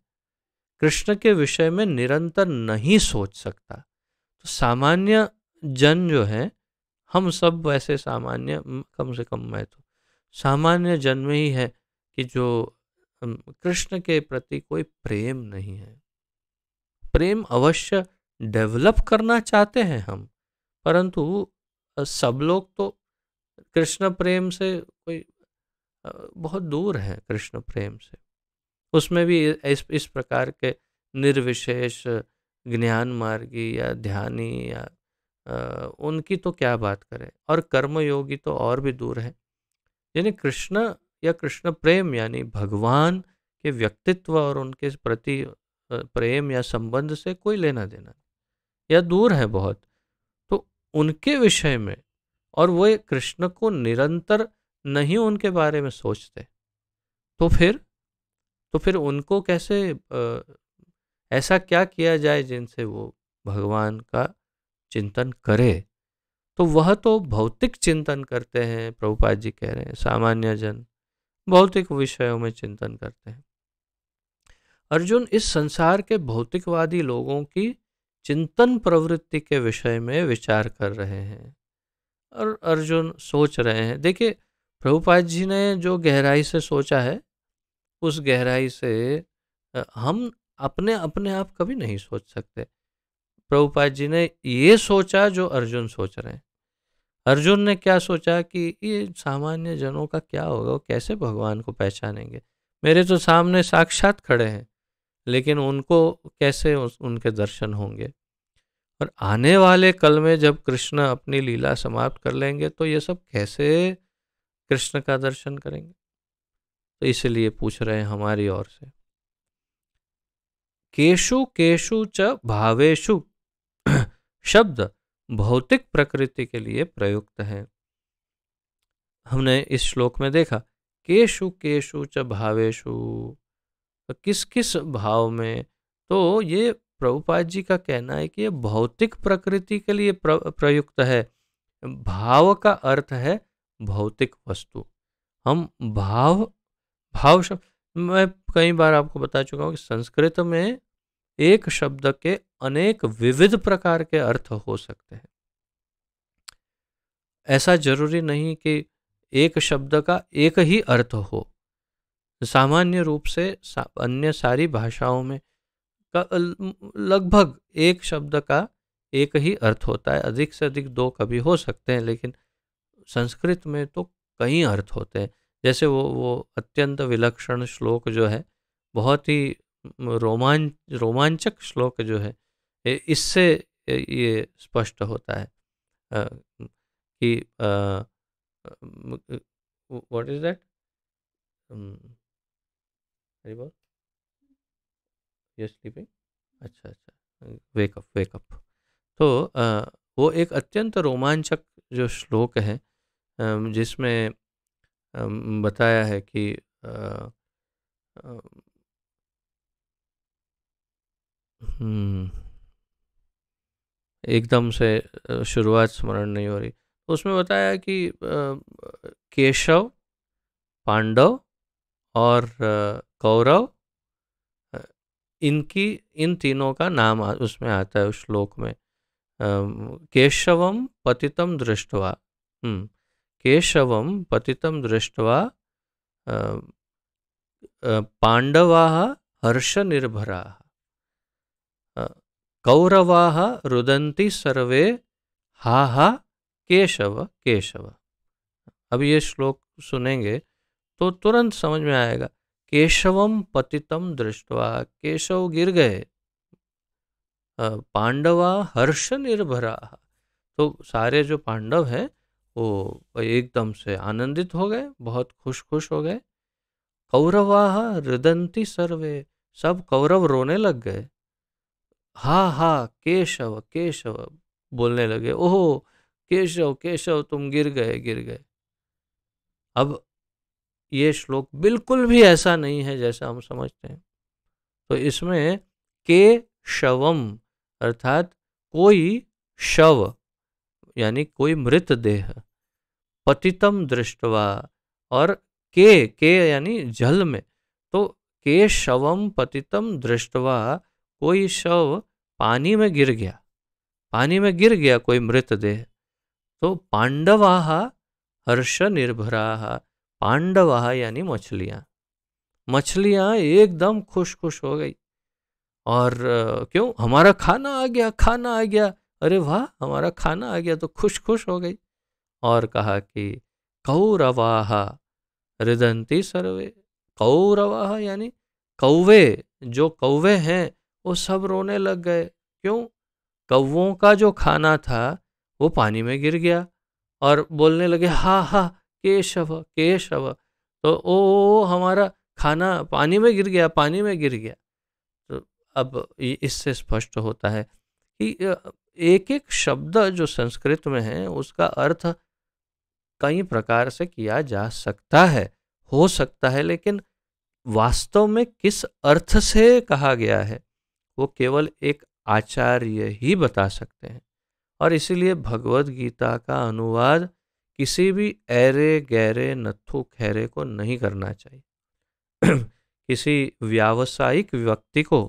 कृष्ण के विषय में निरंतर नहीं सोच सकता, तो सामान्य जन जो है, हम सब वैसे सामान्य, कम से कम मैं तो सामान्य जन में ही है कि जो कृष्ण के प्रति कोई प्रेम नहीं है। प्रेम अवश्य डेवलप करना चाहते हैं हम, परंतु सब लोग तो कृष्ण प्रेम से कोई बहुत दूर है। कृष्ण प्रेम से उसमें भी इस प्रकार के निर्विशेष ज्ञान मार्गी या ध्यानी या उनकी तो क्या बात करें, और कर्मयोगी तो और भी दूर है। यानी कृष्ण या कृष्ण प्रेम यानी भगवान के व्यक्तित्व और उनके प्रति प्रेम या संबंध से कोई लेना देना या दूर है बहुत। तो उनके विषय में, और वो कृष्ण को निरंतर नहीं उनके बारे में सोचते, तो फिर उनको कैसे ऐसा क्या किया जाए जिनसे वो भगवान का चिंतन करे। तो वह तो भौतिक चिंतन करते हैं, प्रभुपाद जी कह रहे हैं, सामान्य जन भौतिक विषयों में चिंतन करते हैं। अर्जुन इस संसार के भौतिकवादी लोगों की चिंतन प्रवृत्ति के विषय में विचार कर रहे हैं, और अर्जुन सोच रहे हैं। देखिए, प्रभुपाद जी ने जो गहराई से सोचा है, उस गहराई से हम अपने अपने आप कभी नहीं सोच सकते। प्रभुपाद जी ने ये सोचा जो अर्जुन सोच रहे हैं। अर्जुन ने क्या सोचा कि ये सामान्य जनों का क्या होगा, वो कैसे भगवान को पहचानेंगे, मेरे तो सामने साक्षात खड़े हैं, लेकिन उनको कैसे उनके दर्शन होंगे। और आने वाले कल में जब कृष्ण अपनी लीला समाप्त कर लेंगे, तो ये सब कैसे कृष्ण का दर्शन करेंगे। तो इसलिए पूछ रहे हैं हमारी ओर से। केशु केशु च भावेशु शब्द भौतिक प्रकृति के लिए प्रयुक्त है। हमने इस श्लोक में देखा केशु केशु च भावेशु, तो किस किस भाव में। तो ये प्रभुपाद जी का कहना है कि ये भौतिक प्रकृति के लिए प्रयुक्त है। भाव का अर्थ है भौतिक वस्तु। हम भाव भाव शब्द, मैं कई बार आपको बता चुका हूँ कि संस्कृत में एक शब्द के अनेक विविध प्रकार के अर्थ हो सकते हैं। ऐसा जरूरी नहीं कि एक शब्द का एक ही अर्थ हो। सामान्य रूप से अन्य सारी भाषाओं में लगभग एक शब्द का एक ही अर्थ होता है, अधिक से अधिक दो कभी हो सकते हैं, लेकिन संस्कृत में तो कई अर्थ होते हैं। जैसे वो अत्यंत विलक्षण श्लोक जो है, बहुत ही रोमांचक श्लोक जो है, इससे ये स्पष्ट होता है कि व्हाट इज दैट, हरी बोल, ये स्लीपिंग, अच्छा अच्छा, वेकअप वेकअप। तो वो एक अत्यंत रोमांचक जो श्लोक है, जिसमें बताया है कि अ, अ, हम्म, एकदम से शुरुआत स्मरण नहीं हो रही। उसमें बताया कि केशव, पांडव और कौरव, अ, इनकी इन तीनों का नाम उसमें आता है उस श्लोक में। केशवम पतितम दृष्ट्वा, केशवम पतितम दृष्ट्वा पांडवाः हर्षनिर्भराः, कौरवाः रुदन्ति सर्वे, हा हा केशव केशव। अब ये श्लोक सुनेंगे तो तुरंत समझ में आएगा। केशवम पतितम दृष्ट्वा, केशव गिर गए, पांडवा हर्ष निर्भरा, तो सारे जो पांडव हैं वो एकदम से आनंदित हो गए, बहुत खुश खुश हो गए। कौरवाः रुदन्ति सर्वे, सब कौरव रोने लग गए। हा हा केशव केशव बोलने लगे, ओहो केशव केशव तुम गिर गए गिर गए। अब ये श्लोक बिल्कुल भी ऐसा नहीं है जैसा हम समझते हैं। तो इसमें के शवम अर्थात कोई शव, यानी कोई मृतदेह, पतितम दृष्टवा, और के यानी जल में, तो के शवम पतितम दृष्टवा, कोई शव पानी में गिर गया, पानी में गिर गया कोई मृतदेह। तो पांडवाः हर्ष निर्भराः, पांडवाः यानी मछलियाँ, मछलियाँ एकदम खुश खुश हो गई। और क्यों, हमारा खाना आ गया, खाना आ गया, अरे वाह हमारा खाना आ गया, तो खुश खुश हो गई। और कहा कि कौरवाः रुदन्ति सर्वे, कौरवाः यानी कौवे, जो कौवे हैं वो सब रोने लग गए। क्यों, कौवों का जो खाना था वो पानी में गिर गया, और बोलने लगे हा हा केशव केशव, तो ओ हमारा खाना पानी में गिर गया, पानी में गिर गया। तो अब इससे स्पष्ट होता है कि एक एक शब्द जो संस्कृत में है उसका अर्थ कई प्रकार से किया जा सकता है, हो सकता है, लेकिन वास्तव में किस अर्थ से कहा गया है वो केवल एक आचार्य ही बता सकते हैं। और इसीलिए भगवत गीता का अनुवाद किसी भी ऐरे गहरे नत्थु खैरे को नहीं करना चाहिए। किसी व्यावसायिक व्यक्ति को,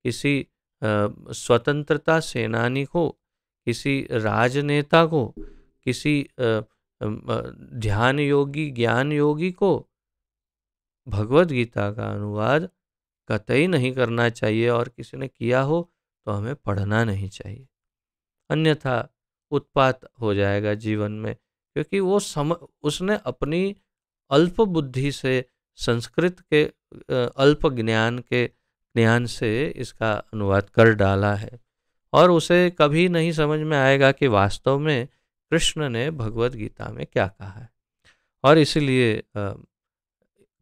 किसी स्वतंत्रता सेनानी को, किसी राजनेता को, किसी ध्यान योगी ज्ञान योगी को भगवत गीता का अनुवाद कतई नहीं करना चाहिए, और किसी ने किया हो तो हमें पढ़ना नहीं चाहिए, अन्यथा उत्पात हो जाएगा जीवन में। क्योंकि वो उसने अपनी अल्प बुद्धि से, संस्कृत के अल्प ज्ञान से इसका अनुवाद कर डाला है, और उसे कभी नहीं समझ में आएगा कि वास्तव में कृष्ण ने भगवत गीता में क्या कहा है। और इसलिए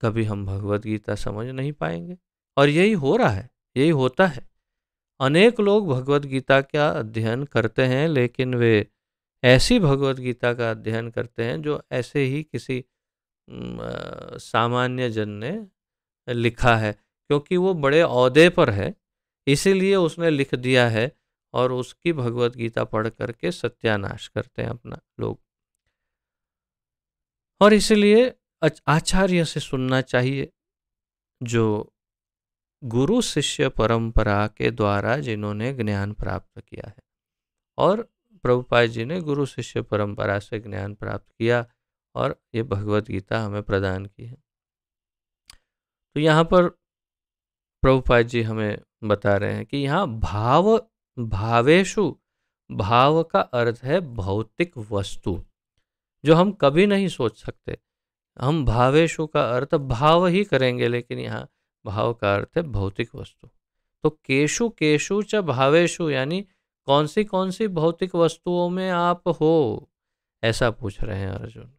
कभी हम भगवत गीता समझ नहीं पाएंगे। और यही हो रहा है, यही होता है। अनेक लोग भगवत गीता का अध्ययन करते हैं, लेकिन वे ऐसी भगवत गीता का अध्ययन करते हैं जो ऐसे ही किसी सामान्य जन ने लिखा है, क्योंकि वो बड़े ओहदे पर है इसीलिए उसने लिख दिया है, और उसकी भगवत गीता पढ़ करके सत्यानाश करते हैं अपना लोग। और इसलिए आचार्य से सुनना चाहिए, जो गुरु शिष्य परंपरा के द्वारा जिन्होंने ज्ञान प्राप्त किया है। और प्रभुपाद जी ने गुरु शिष्य परंपरा से ज्ञान प्राप्त किया और ये भगवत गीता हमें प्रदान की है। तो यहाँ पर प्रभुपाद जी हमें बता रहे हैं कि यहाँ भावेशु, भाव का अर्थ है भौतिक वस्तु, जो हम कभी नहीं सोच सकते। हम भावेशु का अर्थ भाव ही करेंगे, लेकिन यहाँ भाव का अर्थ है भौतिक वस्तु। तो केशु केशु च भावेशु, यानी कौन सी भौतिक वस्तुओं में आप हो, ऐसा पूछ रहे हैं अर्जुन।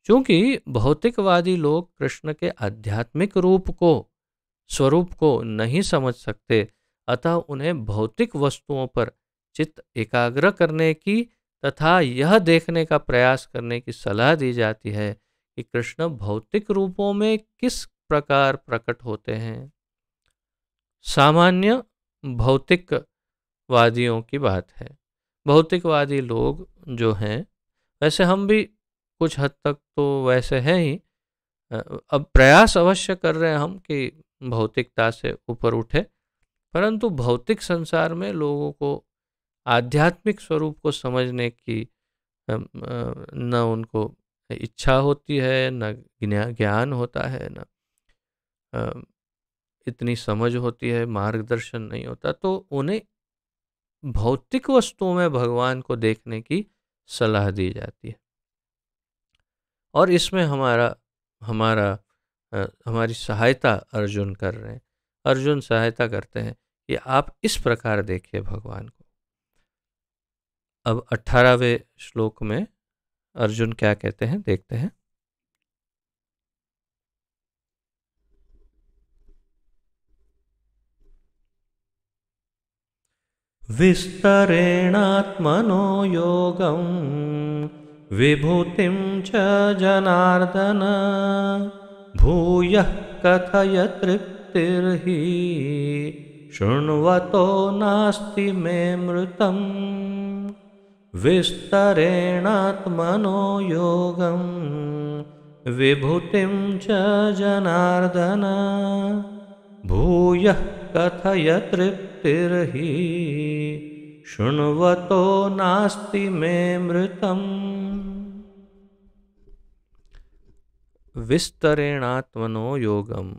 क्योंकि भौतिकवादी लोग कृष्ण के आध्यात्मिक रूप को, स्वरूप को नहीं समझ सकते, अतः उन्हें भौतिक वस्तुओं पर चित्त एकाग्र करने की तथा यह देखने का प्रयास करने की सलाह दी जाती है कि कृष्ण भौतिक रूपों में किस प्रकार प्रकट होते हैं। सामान्य भौतिकवादियों की बात है। भौतिकवादी लोग जो हैं, वैसे हम भी कुछ हद तक तो वैसे हैं ही, अब प्रयास अवश्य कर रहे हैं हम कि भौतिकता से ऊपर उठे, परंतु भौतिक संसार में लोगों को आध्यात्मिक स्वरूप को समझने की न उनको इच्छा होती है, न ज्ञान होता है, न इतनी समझ होती है, मार्गदर्शन नहीं होता, तो उन्हें भौतिक वस्तुओं में भगवान को देखने की सलाह दी जाती है। और इसमें हमारा हमारा हमारी सहायता अर्जुन कर रहे हैं। अर्जुन सहायता करते हैं कि आप इस प्रकार देखिए भगवान को। अब 18वें श्लोक में अर्जुन क्या कहते हैं, देखते हैं। विस्तरेणात्मनो योगं विभूतिं च जनार्दन भूयः कथय तृप्तिर्हि शृण्वतो नास्ति मे मृतम्। विस्तरेणात्मनो योगं विभूतिं च जनार्दन भूयः कथय तृप्तिर्हि शृण्वतो नास्ति मे मृतम्। विस्तरेणात्मनो योगम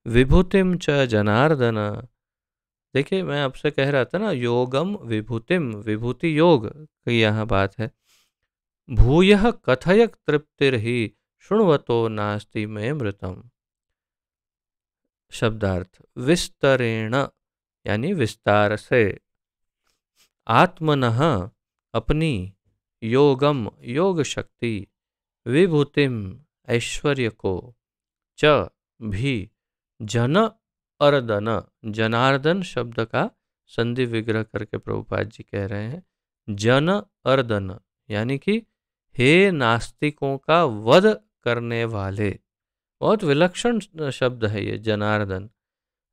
विभूतिम च जनार्दन। देखिए, मैं आपसे कह रहा था ना, योगम विभूतिम, विभूति योग की यहाँ बात है। भूयः कथय तृप्तिर्हि शृण्वतो नास्ति मे मृतम। शब्दार्थ, विस्तरेण यानी विस्तार से, आत्मनः अपनी, योगम योग शक्ति, विभूतिम ऐश्वर्य को, च भी, जन अर्दन, जनार्दन शब्द का संधि विग्रह करके प्रभुपाद जी कह रहे हैं जन अर्दन, यानी कि हे नास्तिकों का वध करने वाले। बहुत विलक्षण शब्द है ये जनार्दन।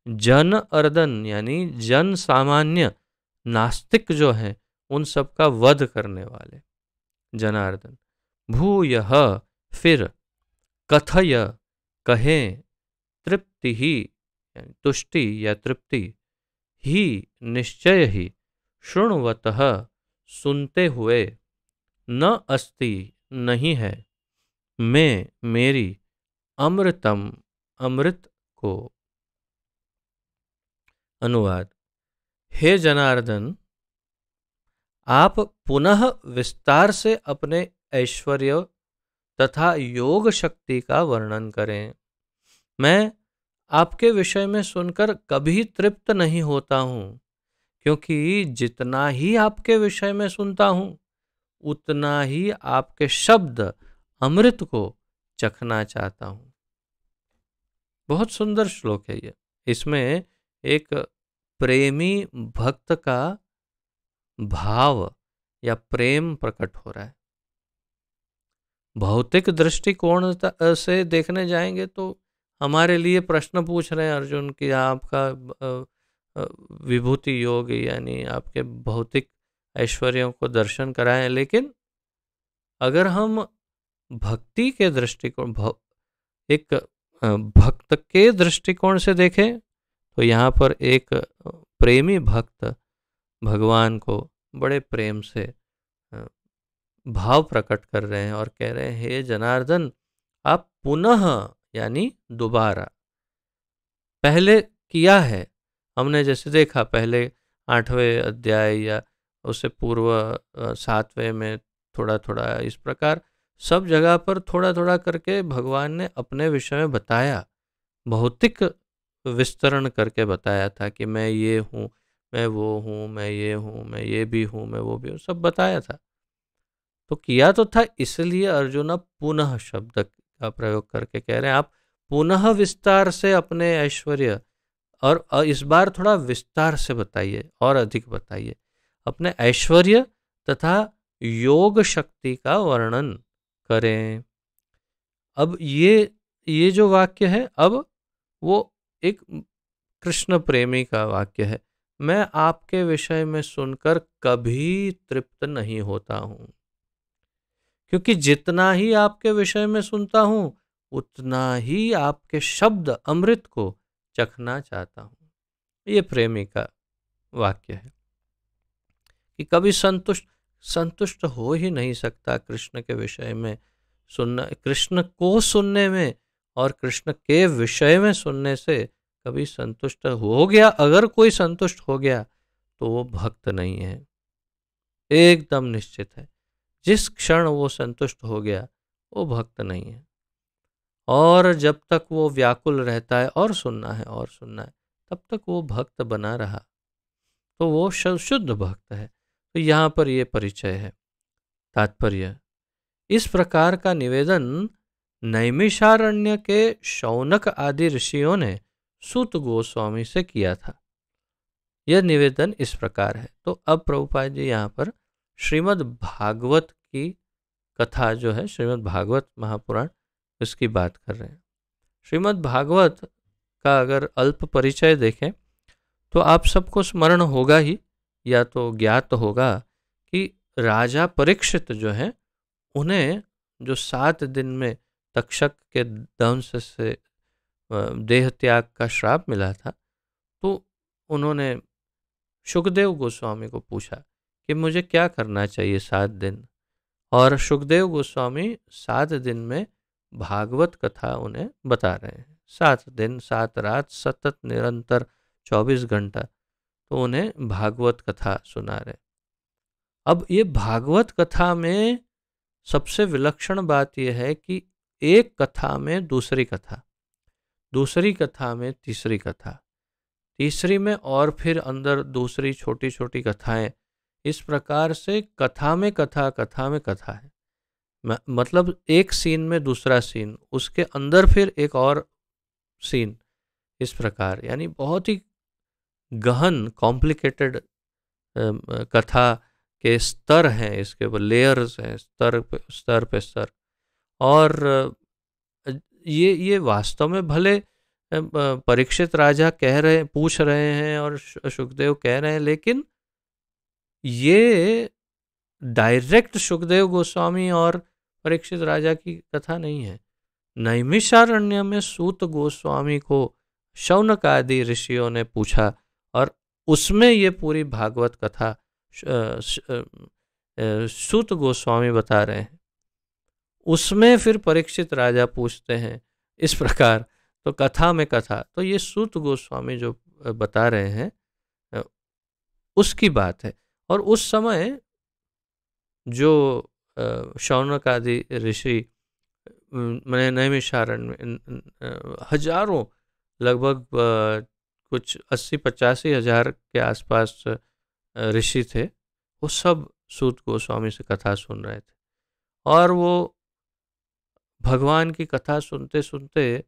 जन अर्दन यानी जन सामान्य नास्तिक जो हैं उन सब का वध करने वाले जनार्दन। भूयः फिर, कथय कहें, तृप्ति ही तुष्टि या तृप्ति, ही निश्चय ही, शृण्वतः सुनते हुए, न अस्ति नहीं है, मैं मेरी, अमृतम अमृत को। अनुवाद, हे जनार्दन, आप पुनः विस्तार से अपने ऐश्वर्य तथा योग शक्ति का वर्णन करें। मैं आपके विषय में सुनकर कभी तृप्त नहीं होता हूँ, क्योंकि जितना ही आपके विषय में सुनता हूँ उतना ही आपके शब्द अमृत को चखना चाहता हूँ। बहुत सुंदर श्लोक है ये। इसमें एक प्रेमी भक्त का भाव या प्रेम प्रकट हो रहा है। भौतिक दृष्टिकोण से देखने जाएंगे तो हमारे लिए प्रश्न पूछ रहे हैं अर्जुन कि आपका विभूति योग यानी आपके भौतिक ऐश्वर्यों को दर्शन कराएं, लेकिन अगर हम भक्ति के दृष्टिकोण, एक भक्त के दृष्टिकोण से देखें तो यहाँ पर एक प्रेमी भक्त भगवान को बड़े प्रेम से भाव प्रकट कर रहे हैं और कह रहे हैं, हे जनार्दन, आप पुनः यानी दोबारा, पहले किया है हमने, जैसे देखा पहले 8वें अध्याय या उससे पूर्व 7वें में थोड़ा थोड़ा, इस प्रकार सब जगह पर थोड़ा थोड़ा करके भगवान ने अपने विषय में बताया, भौतिक विस्तरण करके बताया था कि मैं ये हूँ, मैं वो हूँ, मैं ये हूँ, मैं ये भी हूँ, मैं वो भी हूँ, सब बताया था। तो किया तो था, इसलिए अर्जुन अब पुनः शब्द का प्रयोग करके कह रहे हैं आप पुनः विस्तार से अपने ऐश्वर्य, और इस बार थोड़ा विस्तार से बताइए और अधिक बताइए अपने ऐश्वर्य तथा योग शक्ति का वर्णन करें। अब ये जो वाक्य है, अब वो एक कृष्ण प्रेमी का वाक्य है। मैं आपके विषय में सुनकर कभी तृप्त नहीं होता हूं, क्योंकि जितना ही आपके विषय में सुनता हूं उतना ही आपके शब्द अमृत को चखना चाहता हूं। ये प्रेमी का वाक्य है कि कभी संतुष्ट संतुष्ट हो ही नहीं सकता कृष्ण के विषय में सुनना, कृष्ण को सुनने में और कृष्ण के विषय में सुनने से कभी संतुष्ट हो गया, अगर कोई संतुष्ट हो गया तो वो भक्त नहीं है, एकदम निश्चित है। जिस क्षण वो संतुष्ट हो गया वो भक्त नहीं है। और जब तक वो व्याकुल रहता है और सुनना है और सुनना है, तब तक वो भक्त बना रहा, तो वो शुद्ध भक्त है। तो यहाँ पर ये परिचय है। तात्पर्य, इस प्रकार का निवेदन नैमिषारण्य के शौनक आदि ऋषियों ने सूत गोस्वामी से किया था। यह निवेदन इस प्रकार है। तो अब प्रभुपाद जी यहाँ पर श्रीमद् भागवत की कथा जो है, श्रीमद् भागवत महापुराण, इसकी बात कर रहे हैं। श्रीमद् भागवत का अगर अल्प परिचय देखें तो आप सबको स्मरण होगा ही, या तो ज्ञात होगा कि राजा परीक्षित जो हैं उन्हें जो 7 दिन में तक्षक के दंश से देह त्याग का श्राप मिला था, तो उन्होंने शुकदेव गोस्वामी को पूछा कि मुझे क्या करना चाहिए 7 दिन। और शुकदेव गोस्वामी 7 दिन में भागवत कथा उन्हें बता रहे हैं। 7 दिन 7 रात सतत निरंतर 24 घंटा तो उन्हें भागवत कथा सुना रहे। अब ये भागवत कथा में सबसे विलक्षण बात यह है कि एक कथा में दूसरी कथा, दूसरी कथा में तीसरी कथा, तीसरी में और फिर अंदर दूसरी छोटी छोटी कथाएं, इस प्रकार से कथा में कथा, कथा में कथा है। मतलब एक सीन में दूसरा सीन, उसके अंदर फिर एक और सीन, इस प्रकार, यानी बहुत ही गहन कॉम्प्लिकेटेड कथा के स्तर हैं, इसके ऊपर लेयर्स हैं, स्तर पे स्तर। और ये वास्तव में भले परीक्षित राजा पूछ रहे हैं और शुकदेव कह रहे हैं, लेकिन ये डायरेक्ट शुकदेव गोस्वामी और परीक्षित राजा की कथा नहीं है। नैमिषारण्य में सूत गोस्वामी को शौनक आदि ऋषियों ने पूछा और उसमें ये पूरी भागवत कथा सूत गोस्वामी बता रहे हैं। उसमें फिर परीक्षित राजा पूछते हैं, इस प्रकार। तो कथा में कथा, तो ये सूत गोस्वामी जो बता रहे हैं उसकी बात है। और उस समय जो शौनक आदि ऋषि मैंने नैमिषारण्य में हजारों, लगभग कुछ 80-85 हजार के आसपास ऋषि थे, वो सब सूत गोस्वामी से कथा सुन रहे थे। और वो भगवान की कथा सुनते सुनते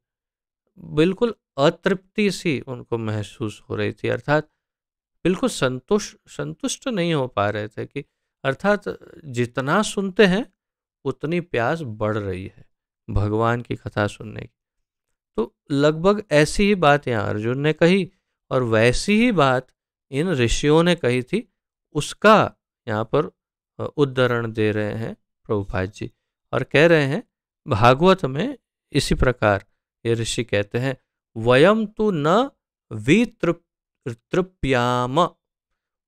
बिल्कुल अतृप्ति सी उनको महसूस हो रही थी, अर्थात बिल्कुल संतुष्ट नहीं हो पा रहे थे कि अर्थात जितना सुनते हैं उतनी प्यास बढ़ रही है भगवान की कथा सुनने की। तो लगभग ऐसी ही बात यहाँ अर्जुन ने कही और वैसी ही बात इन ऋषियों ने कही थी, उसका यहाँ पर उद्धरण दे रहे हैं प्रभुपाद जी और कह रहे हैं भागवत में इसी प्रकार ये ऋषि कहते हैं, वयम तु न वितृप्याम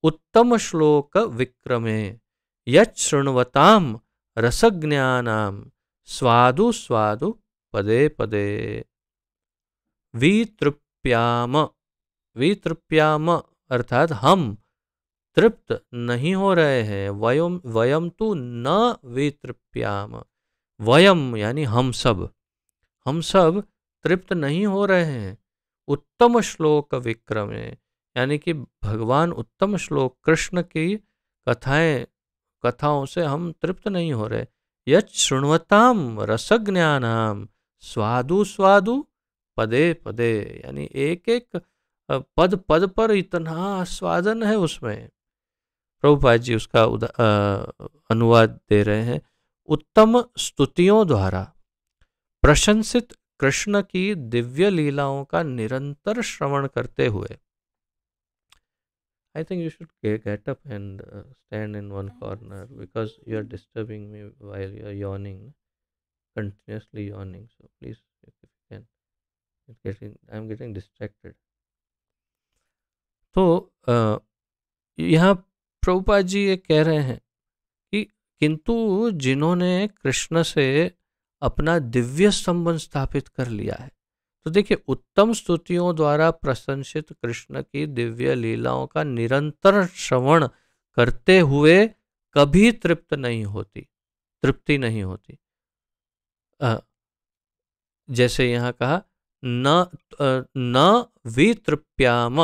उत्तम श्लोक विक्रमे यत् शृण्वताम रसज्ञानाम स्वादु स्वादु पदे पदे। वितृप्याम, वितृप्याम अर्थात हम तृप्त नहीं हो रहे हैं। वयम तु न वितृप्याम, वयम यानी हम सब तृप्त नहीं हो रहे हैं। उत्तम श्लोक विक्रमे, यानी कि भगवान उत्तम श्लोक कृष्ण की कथाएं कथाओं से हम तृप्त नहीं हो रहे। यत् शृण्वताम रसज्ञानाम स्वादु स्वादु पदे पदे, यानी एक एक पद पद पर इतना आस्वादन है उसमें। प्रभुपाद जी उसका अनुवाद दे रहे हैं। उत्तम स्तुतियों द्वारा प्रशंसित कृष्ण की दिव्य लीलाओं का निरंतर श्रवण करते हुए, I think you should get up and stand in one corner because you are disturbing me while you are yawning, continuously yawning. So please, if you can, I'm getting distracted. तो यहाँ प्रभुपाद जी ये कह रहे हैं कि किंतु जिन्होंने कृष्ण से अपना दिव्य संबंध स्थापित कर लिया है, तो देखिए उत्तम स्तुतियों द्वारा प्रशंसित कृष्ण की दिव्य लीलाओं का निरंतर श्रवण करते हुए कभी तृप्ति नहीं होती। जैसे यहाँ कहा न वितृप्याम,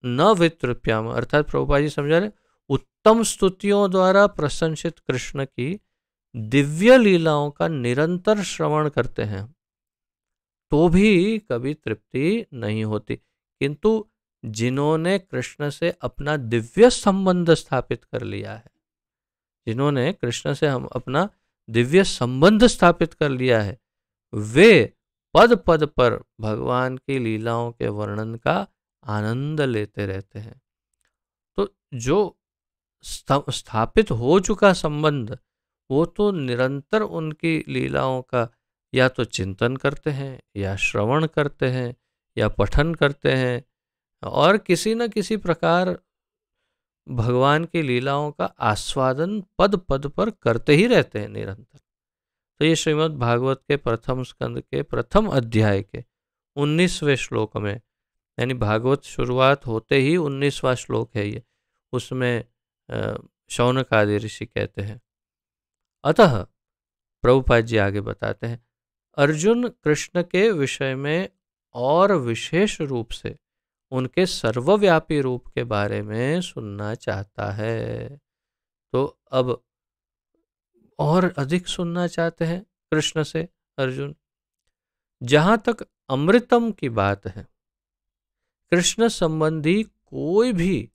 न वितृप्याम, अर्थात प्रभुपाद जी समझा रहे उत्तम स्तुतियों द्वारा प्रशंसित कृष्ण की दिव्य लीलाओं का निरंतर श्रवण करते हैं तो भी कभी तृप्ति नहीं होती, किंतु जिन्होंने कृष्ण से अपना दिव्य संबंध स्थापित कर लिया है, जिन्होंने कृष्ण से हम अपना दिव्य संबंध स्थापित कर लिया है, वे पद पद पर भगवान की लीलाओं के वर्णन का आनंद लेते रहते हैं। तो जो स्थापित हो चुका संबंध, वो तो निरंतर उनकी लीलाओं का या तो चिंतन करते हैं, या श्रवण करते हैं, या पठन करते हैं, और किसी न किसी प्रकार भगवान की लीलाओं का आस्वादन पद पद पर करते ही रहते हैं निरंतर। तो ये श्रीमद् भागवत के प्रथम स्कंद के प्रथम अध्याय के 19वें श्लोक में, यानी भागवत शुरुआत होते ही 19वां श्लोक है ये, उसमें शौनक आदि ऋषि कहते हैं। अतः प्रभुपाद जी आगे बताते हैं, अर्जुन कृष्ण के विषय में और विशेष रूप से उनके सर्वव्यापी रूप के बारे में सुनना चाहता है। तो अब और अधिक सुनना चाहते हैं कृष्ण से अर्जुन। जहां तक अमृतम की बात है, कृष्ण संबंधी कोई भी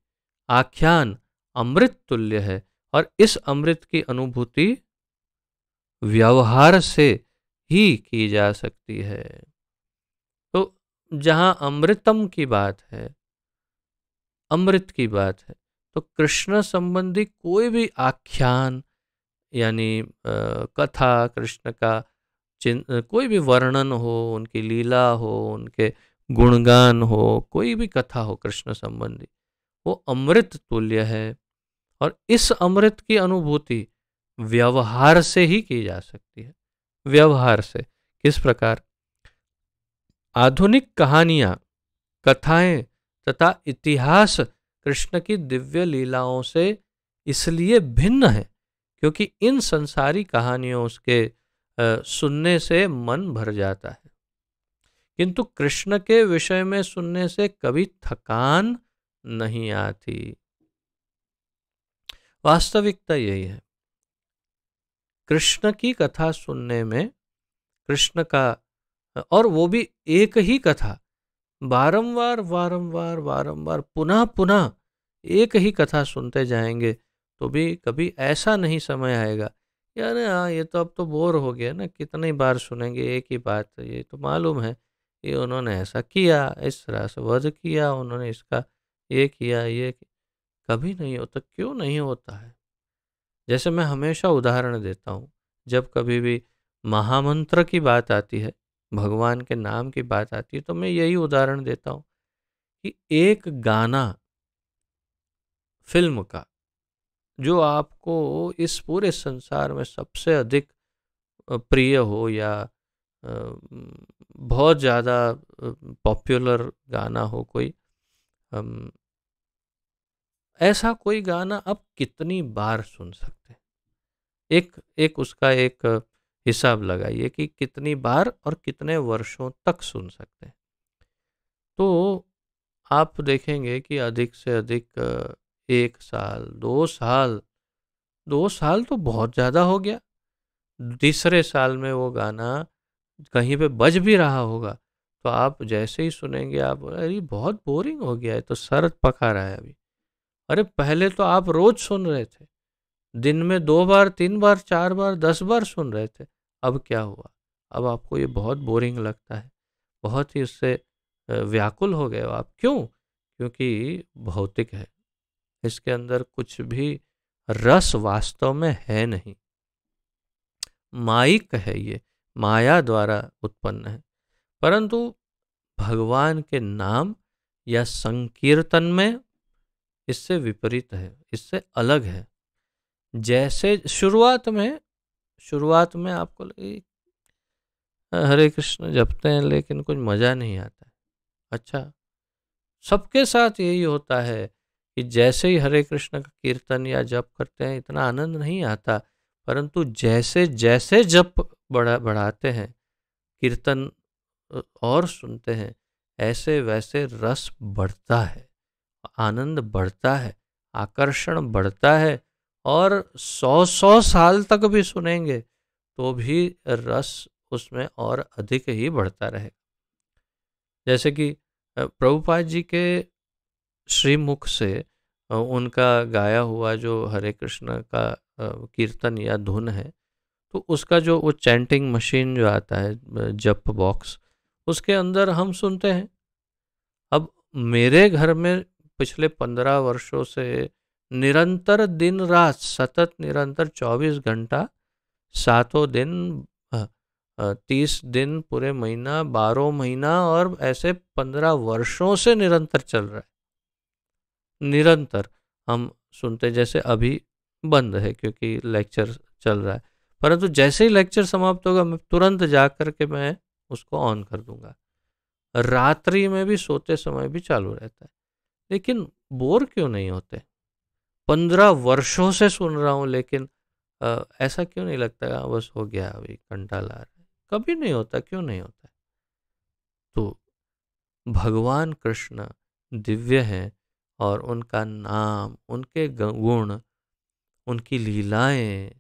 आख्यान अमृत तुल्य है, और इस अमृत की अनुभूति व्यवहार से ही की जा सकती है। तो जहां अमृतम की बात है, अमृत की बात है, तो कृष्ण संबंधी कोई भी आख्यान, यानी कथा, कृष्ण का कोई भी वर्णन हो, उनकी लीला हो, उनके गुणगान हो, कोई भी कथा हो कृष्ण संबंधी, वो अमृत तुल्य है, और इस अमृत की अनुभूति व्यवहार से ही की जा सकती है। व्यवहार से किस प्रकार? आधुनिक कहानियां, कथाएं तथा इतिहास कृष्ण की दिव्य लीलाओं से इसलिए भिन्न है क्योंकि इन संसारी कहानियों के सुनने से मन भर जाता है, किंतु कृष्ण के विषय में सुनने से कभी थकान नहीं आती। वास्तविकता यही है। कृष्ण की कथा सुनने में, कृष्ण का, और वो भी एक ही कथा बारंबार वारंबार वारंबार पुनः पुनः एक ही कथा सुनते जाएंगे तो भी कभी ऐसा नहीं समय आएगा यार हाँ ये तो अब तो बोर हो गया ना, कितनी बार सुनेंगे एक ही बात, ये तो मालूम है ये उन्होंने ऐसा किया, इस तरह से वध किया, उन्होंने इसका ये किया, कभी नहीं होता। क्यों नहीं होता है? जैसे मैं हमेशा उदाहरण देता हूँ, जब कभी भी महामंत्र की बात आती है, भगवान के नाम की बात आती है, तो मैं यही उदाहरण देता हूँ कि एक गाना फिल्म का जो आपको इस पूरे संसार में सबसे अधिक प्रिय हो, या बहुत ज़्यादा पॉपुलर गाना हो कोई, ऐसा कोई गाना आप कितनी बार सुन सकते हैं? एक उसका एक हिसाब लगाइए कि कितनी बार और कितने वर्षों तक सुन सकते हैं। तो आप देखेंगे कि अधिक से अधिक 1 साल 2 साल 2 साल तो बहुत ज़्यादा हो गया। तीसरे साल में वो गाना कहीं पे बज भी रहा होगा, तो आप जैसे ही सुनेंगे आप अरे बहुत बोरिंग हो गया है, तो सर पका रहा है अभी। अरे पहले तो आप रोज सुन रहे थे, दिन में 2 बार 3 बार 4 बार 10 बार सुन रहे थे। अब क्या हुआ? अब आपको ये बहुत बोरिंग लगता है, बहुत ही उससे व्याकुल हो गए हो आप। क्यों? क्योंकि भौतिक है, इसके अंदर कुछ भी रस वास्तव में है नहीं, माइक है, ये माया द्वारा उत्पन्न है। परंतु भगवान के नाम या संकीर्तन में इससे विपरीत है, इससे अलग है। जैसे शुरुआत में आपको लगे हरे कृष्ण जपते हैं लेकिन कुछ मज़ा नहीं आता है। अच्छा, सबके साथ यही होता है कि जैसे ही हरे कृष्ण का कीर्तन या जप करते हैं इतना आनंद नहीं आता, परंतु जैसे जैसे जप बढ़ाते हैं, कीर्तन और सुनते हैं, ऐसे वैसे रस बढ़ता है, आनंद बढ़ता है, आकर्षण बढ़ता है। और 100-100 साल तक भी सुनेंगे तो भी रस उसमें और अधिक ही बढ़ता रहेगा। जैसे कि प्रभुपाद जी के श्रीमुख से उनका गाया हुआ जो हरे कृष्ण का कीर्तन या धुन है, तो उसका जो वो चैंटिंग मशीन जो आता है, जप बॉक्स, उसके अंदर हम सुनते हैं। अब मेरे घर में पिछले 15 वर्षों से निरंतर दिन रात सतत निरंतर 24 घंटा, सातों दिन, 30 दिन, पूरे महीना, 12 महीना, और ऐसे 15 वर्षों से निरंतर चल रहा है। निरंतर हम सुनते, जैसे अभी बंद है क्योंकि लेक्चर चल रहा है, परंतु जैसे ही लेक्चर समाप्त होगा मैं तुरंत जा कर के मैं उसको ऑन कर दूंगा। रात्रि में भी सोते समय भी चालू रहता है। लेकिन बोर क्यों नहीं होते? 15 वर्षों से सुन रहा हूँ, लेकिन ऐसा क्यों नहीं लगता बस हो गया, अभी कंटाला आ रहा है? कभी नहीं होता, क्यों नहीं होता? तो भगवान कृष्ण दिव्य हैं, और उनका नाम, उनके गुण, उनकी लीलाएं,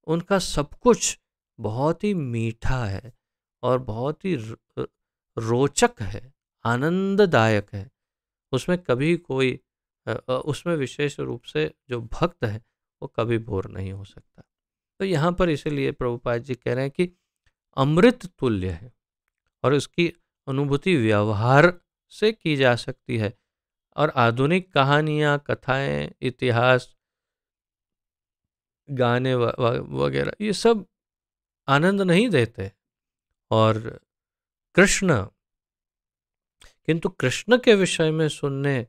उनका सब कुछ बहुत ही मीठा है और बहुत ही रोचक है, आनंददायक है। उसमें कभी कोई उसमें विशेष रूप से जो भक्त है वो कभी बोर नहीं हो सकता। तो यहाँ पर इसीलिए प्रभुपाद जी कह रहे हैं कि अमृत तुल्य है, और उसकी अनुभूति व्यवहार से की जा सकती है। और आधुनिक कहानियाँ, कथाएं, इतिहास, गाने वगैरह ये सब आनंद नहीं देते। और कृष्ण, किंतु कृष्ण के विषय में सुनने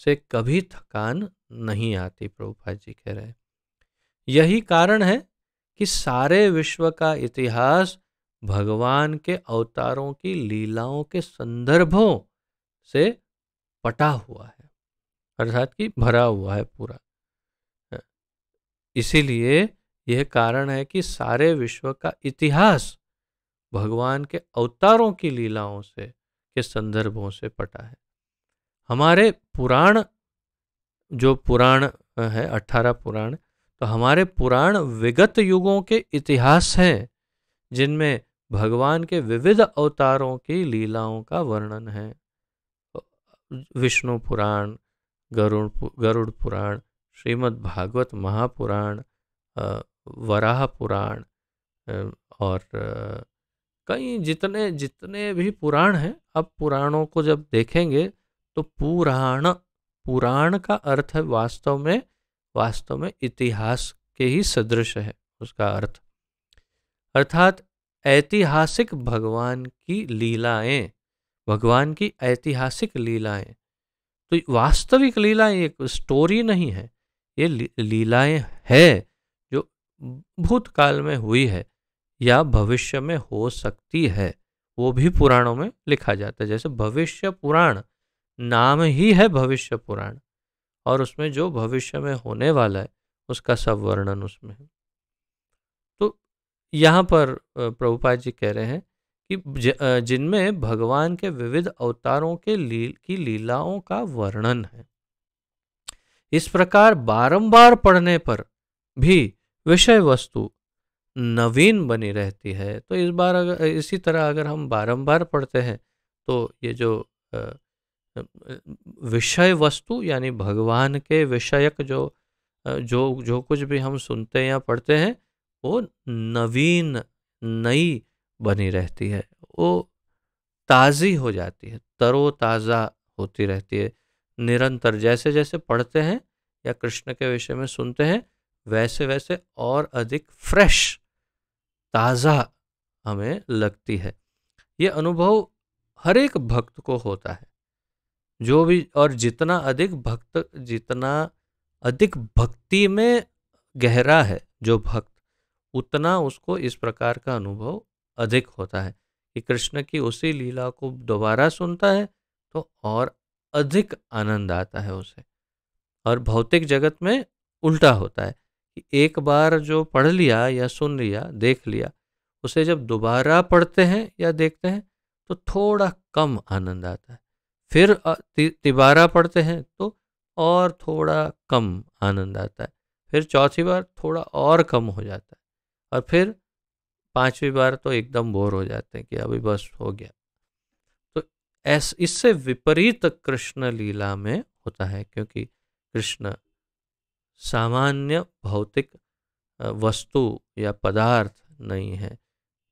से कभी थकान नहीं आती, प्रभुपाद जी कह रहे हैं। यही कारण है कि सारे विश्व का इतिहास भगवान के अवतारों की लीलाओं के संदर्भों से पटा हुआ है, अर्थात कि भरा हुआ है पूरा। इसीलिए यह कारण है कि सारे विश्व का इतिहास भगवान के अवतारों की लीलाओं से के संदर्भों से पटा है। हमारे पुराण, जो पुराण है 18 पुराण, तो हमारे पुराण विगत युगों के इतिहास हैं, जिनमें भगवान के विविध अवतारों की लीलाओं का वर्णन है। विष्णु पुराण, गरुड़ पुराण, श्रीमद् भागवत महापुराण, वराह पुराण, और कई जितने जितने भी पुराण हैं। अब पुराणों को जब देखेंगे तो पुराण का अर्थ है वास्तव में इतिहास के ही सदृश है उसका अर्थ, अर्थात ऐतिहासिक भगवान की लीलाएं, भगवान की ऐतिहासिक लीलाएं। तो वास्तविक लीलाएं एक स्टोरी नहीं है, ये लीलाएं है जो भूतकाल में हुई है या भविष्य में हो सकती है, वो भी पुराणों में लिखा जाता है। जैसे भविष्य पुराण, नाम ही है भविष्य पुराण, और उसमें जो भविष्य में होने वाला है उसका सब वर्णन उसमें है। तो यहाँ पर प्रभुपाद जी कह रहे हैं कि जिनमें भगवान के विविध अवतारों के की लीलाओं का वर्णन है। इस प्रकार बारंबार पढ़ने पर भी विषय वस्तु नवीन बनी रहती है। तो इस बार अगर इसी तरह अगर हम बारंबार पढ़ते हैं तो ये जो अ, अ, विषय वस्तु यानी भगवान के विषयक जो जो कुछ भी हम सुनते हैं या पढ़ते हैं वो नवीन नई बनी रहती है, वो ताज़ी हो जाती है, तरोताज़ा होती रहती है निरंतर। जैसे जैसे पढ़ते हैं या कृष्ण के विषय में सुनते हैं वैसे वैसे और अधिक फ्रेश, ताज़ा हमें लगती है। ये अनुभव हर एक भक्त को होता है। जो भी और जितना अधिक भक्ति में गहरा है जो भक्त, उतना उसको इस प्रकार का अनुभव अधिक होता है कि कृष्ण की उसी लीला को दोबारा सुनता है तो और अधिक आनंद आता है उसे। और भौतिक जगत में उल्टा होता है कि एक बार जो पढ़ लिया या सुन लिया देख लिया, उसे जब दोबारा पढ़ते हैं या देखते हैं तो थोड़ा कम आनंद आता है। फिर तिबारा पढ़ते हैं तो और थोड़ा कम आनंद आता है। फिर चौथी बार थोड़ा और कम हो जाता है और फिर पांचवी बार तो एकदम बोर हो जाते हैं कि अभी बस हो गया। तो इससे विपरीत कृष्ण लीला में होता है, क्योंकि कृष्ण सामान्य भौतिक वस्तु या पदार्थ नहीं है,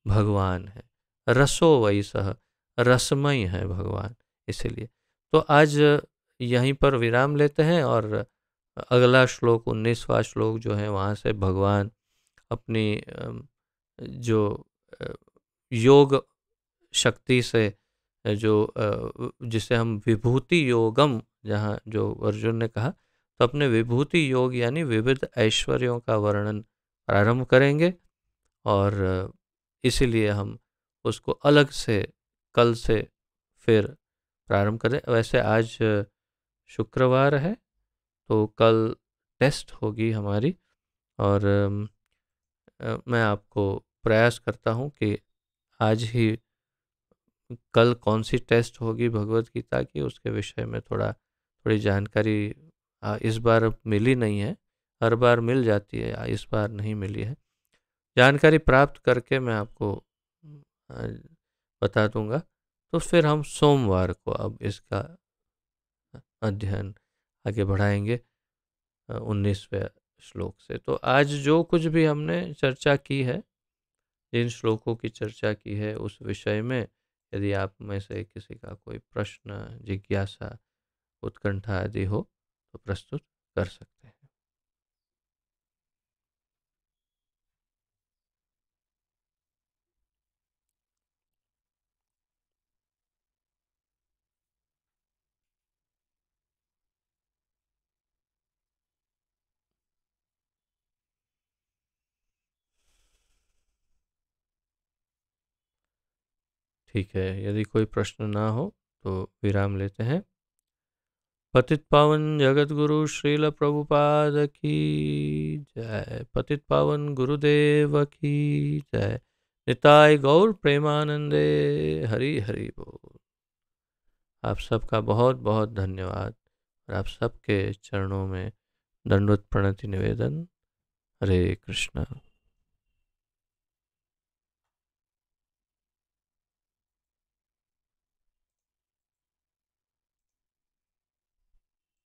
भगवान है। रसो वही सह, रसमय है भगवान। इसलिए तो आज यहीं पर विराम लेते हैं और अगला श्लोक 19वां श्लोक जो है वहाँ से भगवान अपनी जो अ, योग शक्ति से जिसे हम विभूति योगम, जहाँ जो अर्जुन ने कहा, तो अपने विभूति योग यानी विविध ऐश्वर्यों का वर्णन प्रारंभ करेंगे। और इसीलिए हम उसको अलग से कल से फिर प्रारंभ करें। वैसे आज शुक्रवार है तो कल टेस्ट होगी हमारी और मैं आपको प्रयास करता हूँ कि आज ही कल कौन सी टेस्ट होगी भगवत गीता की उसके विषय में थोड़ी जानकारी इस बार मिली नहीं है। हर बार मिल जाती है, इस बार नहीं मिली है। जानकारी प्राप्त करके मैं आपको अ, बता दूंगा। तो फिर हम सोमवार को अब इसका अध्ययन आगे बढ़ाएंगे 19वें श्लोक से। तो आज जो कुछ भी हमने चर्चा की है, जिन श्लोकों की चर्चा की है उस विषय में यदि आप में से किसी का कोई प्रश्न, जिज्ञासा, उत्कंठा आदि हो तो प्रस्तुत कर सकते हैं। ठीक है, यदि कोई प्रश्न ना हो तो विराम लेते हैं। पतित पावन जगत गुरु श्रील प्रभुपाद की जय। पतित पावन गुरुदेव की जय। निताय गौर प्रेमानंदे। हरि हरि बोल। आप सबका बहुत बहुत धन्यवाद और आप सबके चरणों में दंडवत प्रणति निवेदन। हरे कृष्णा।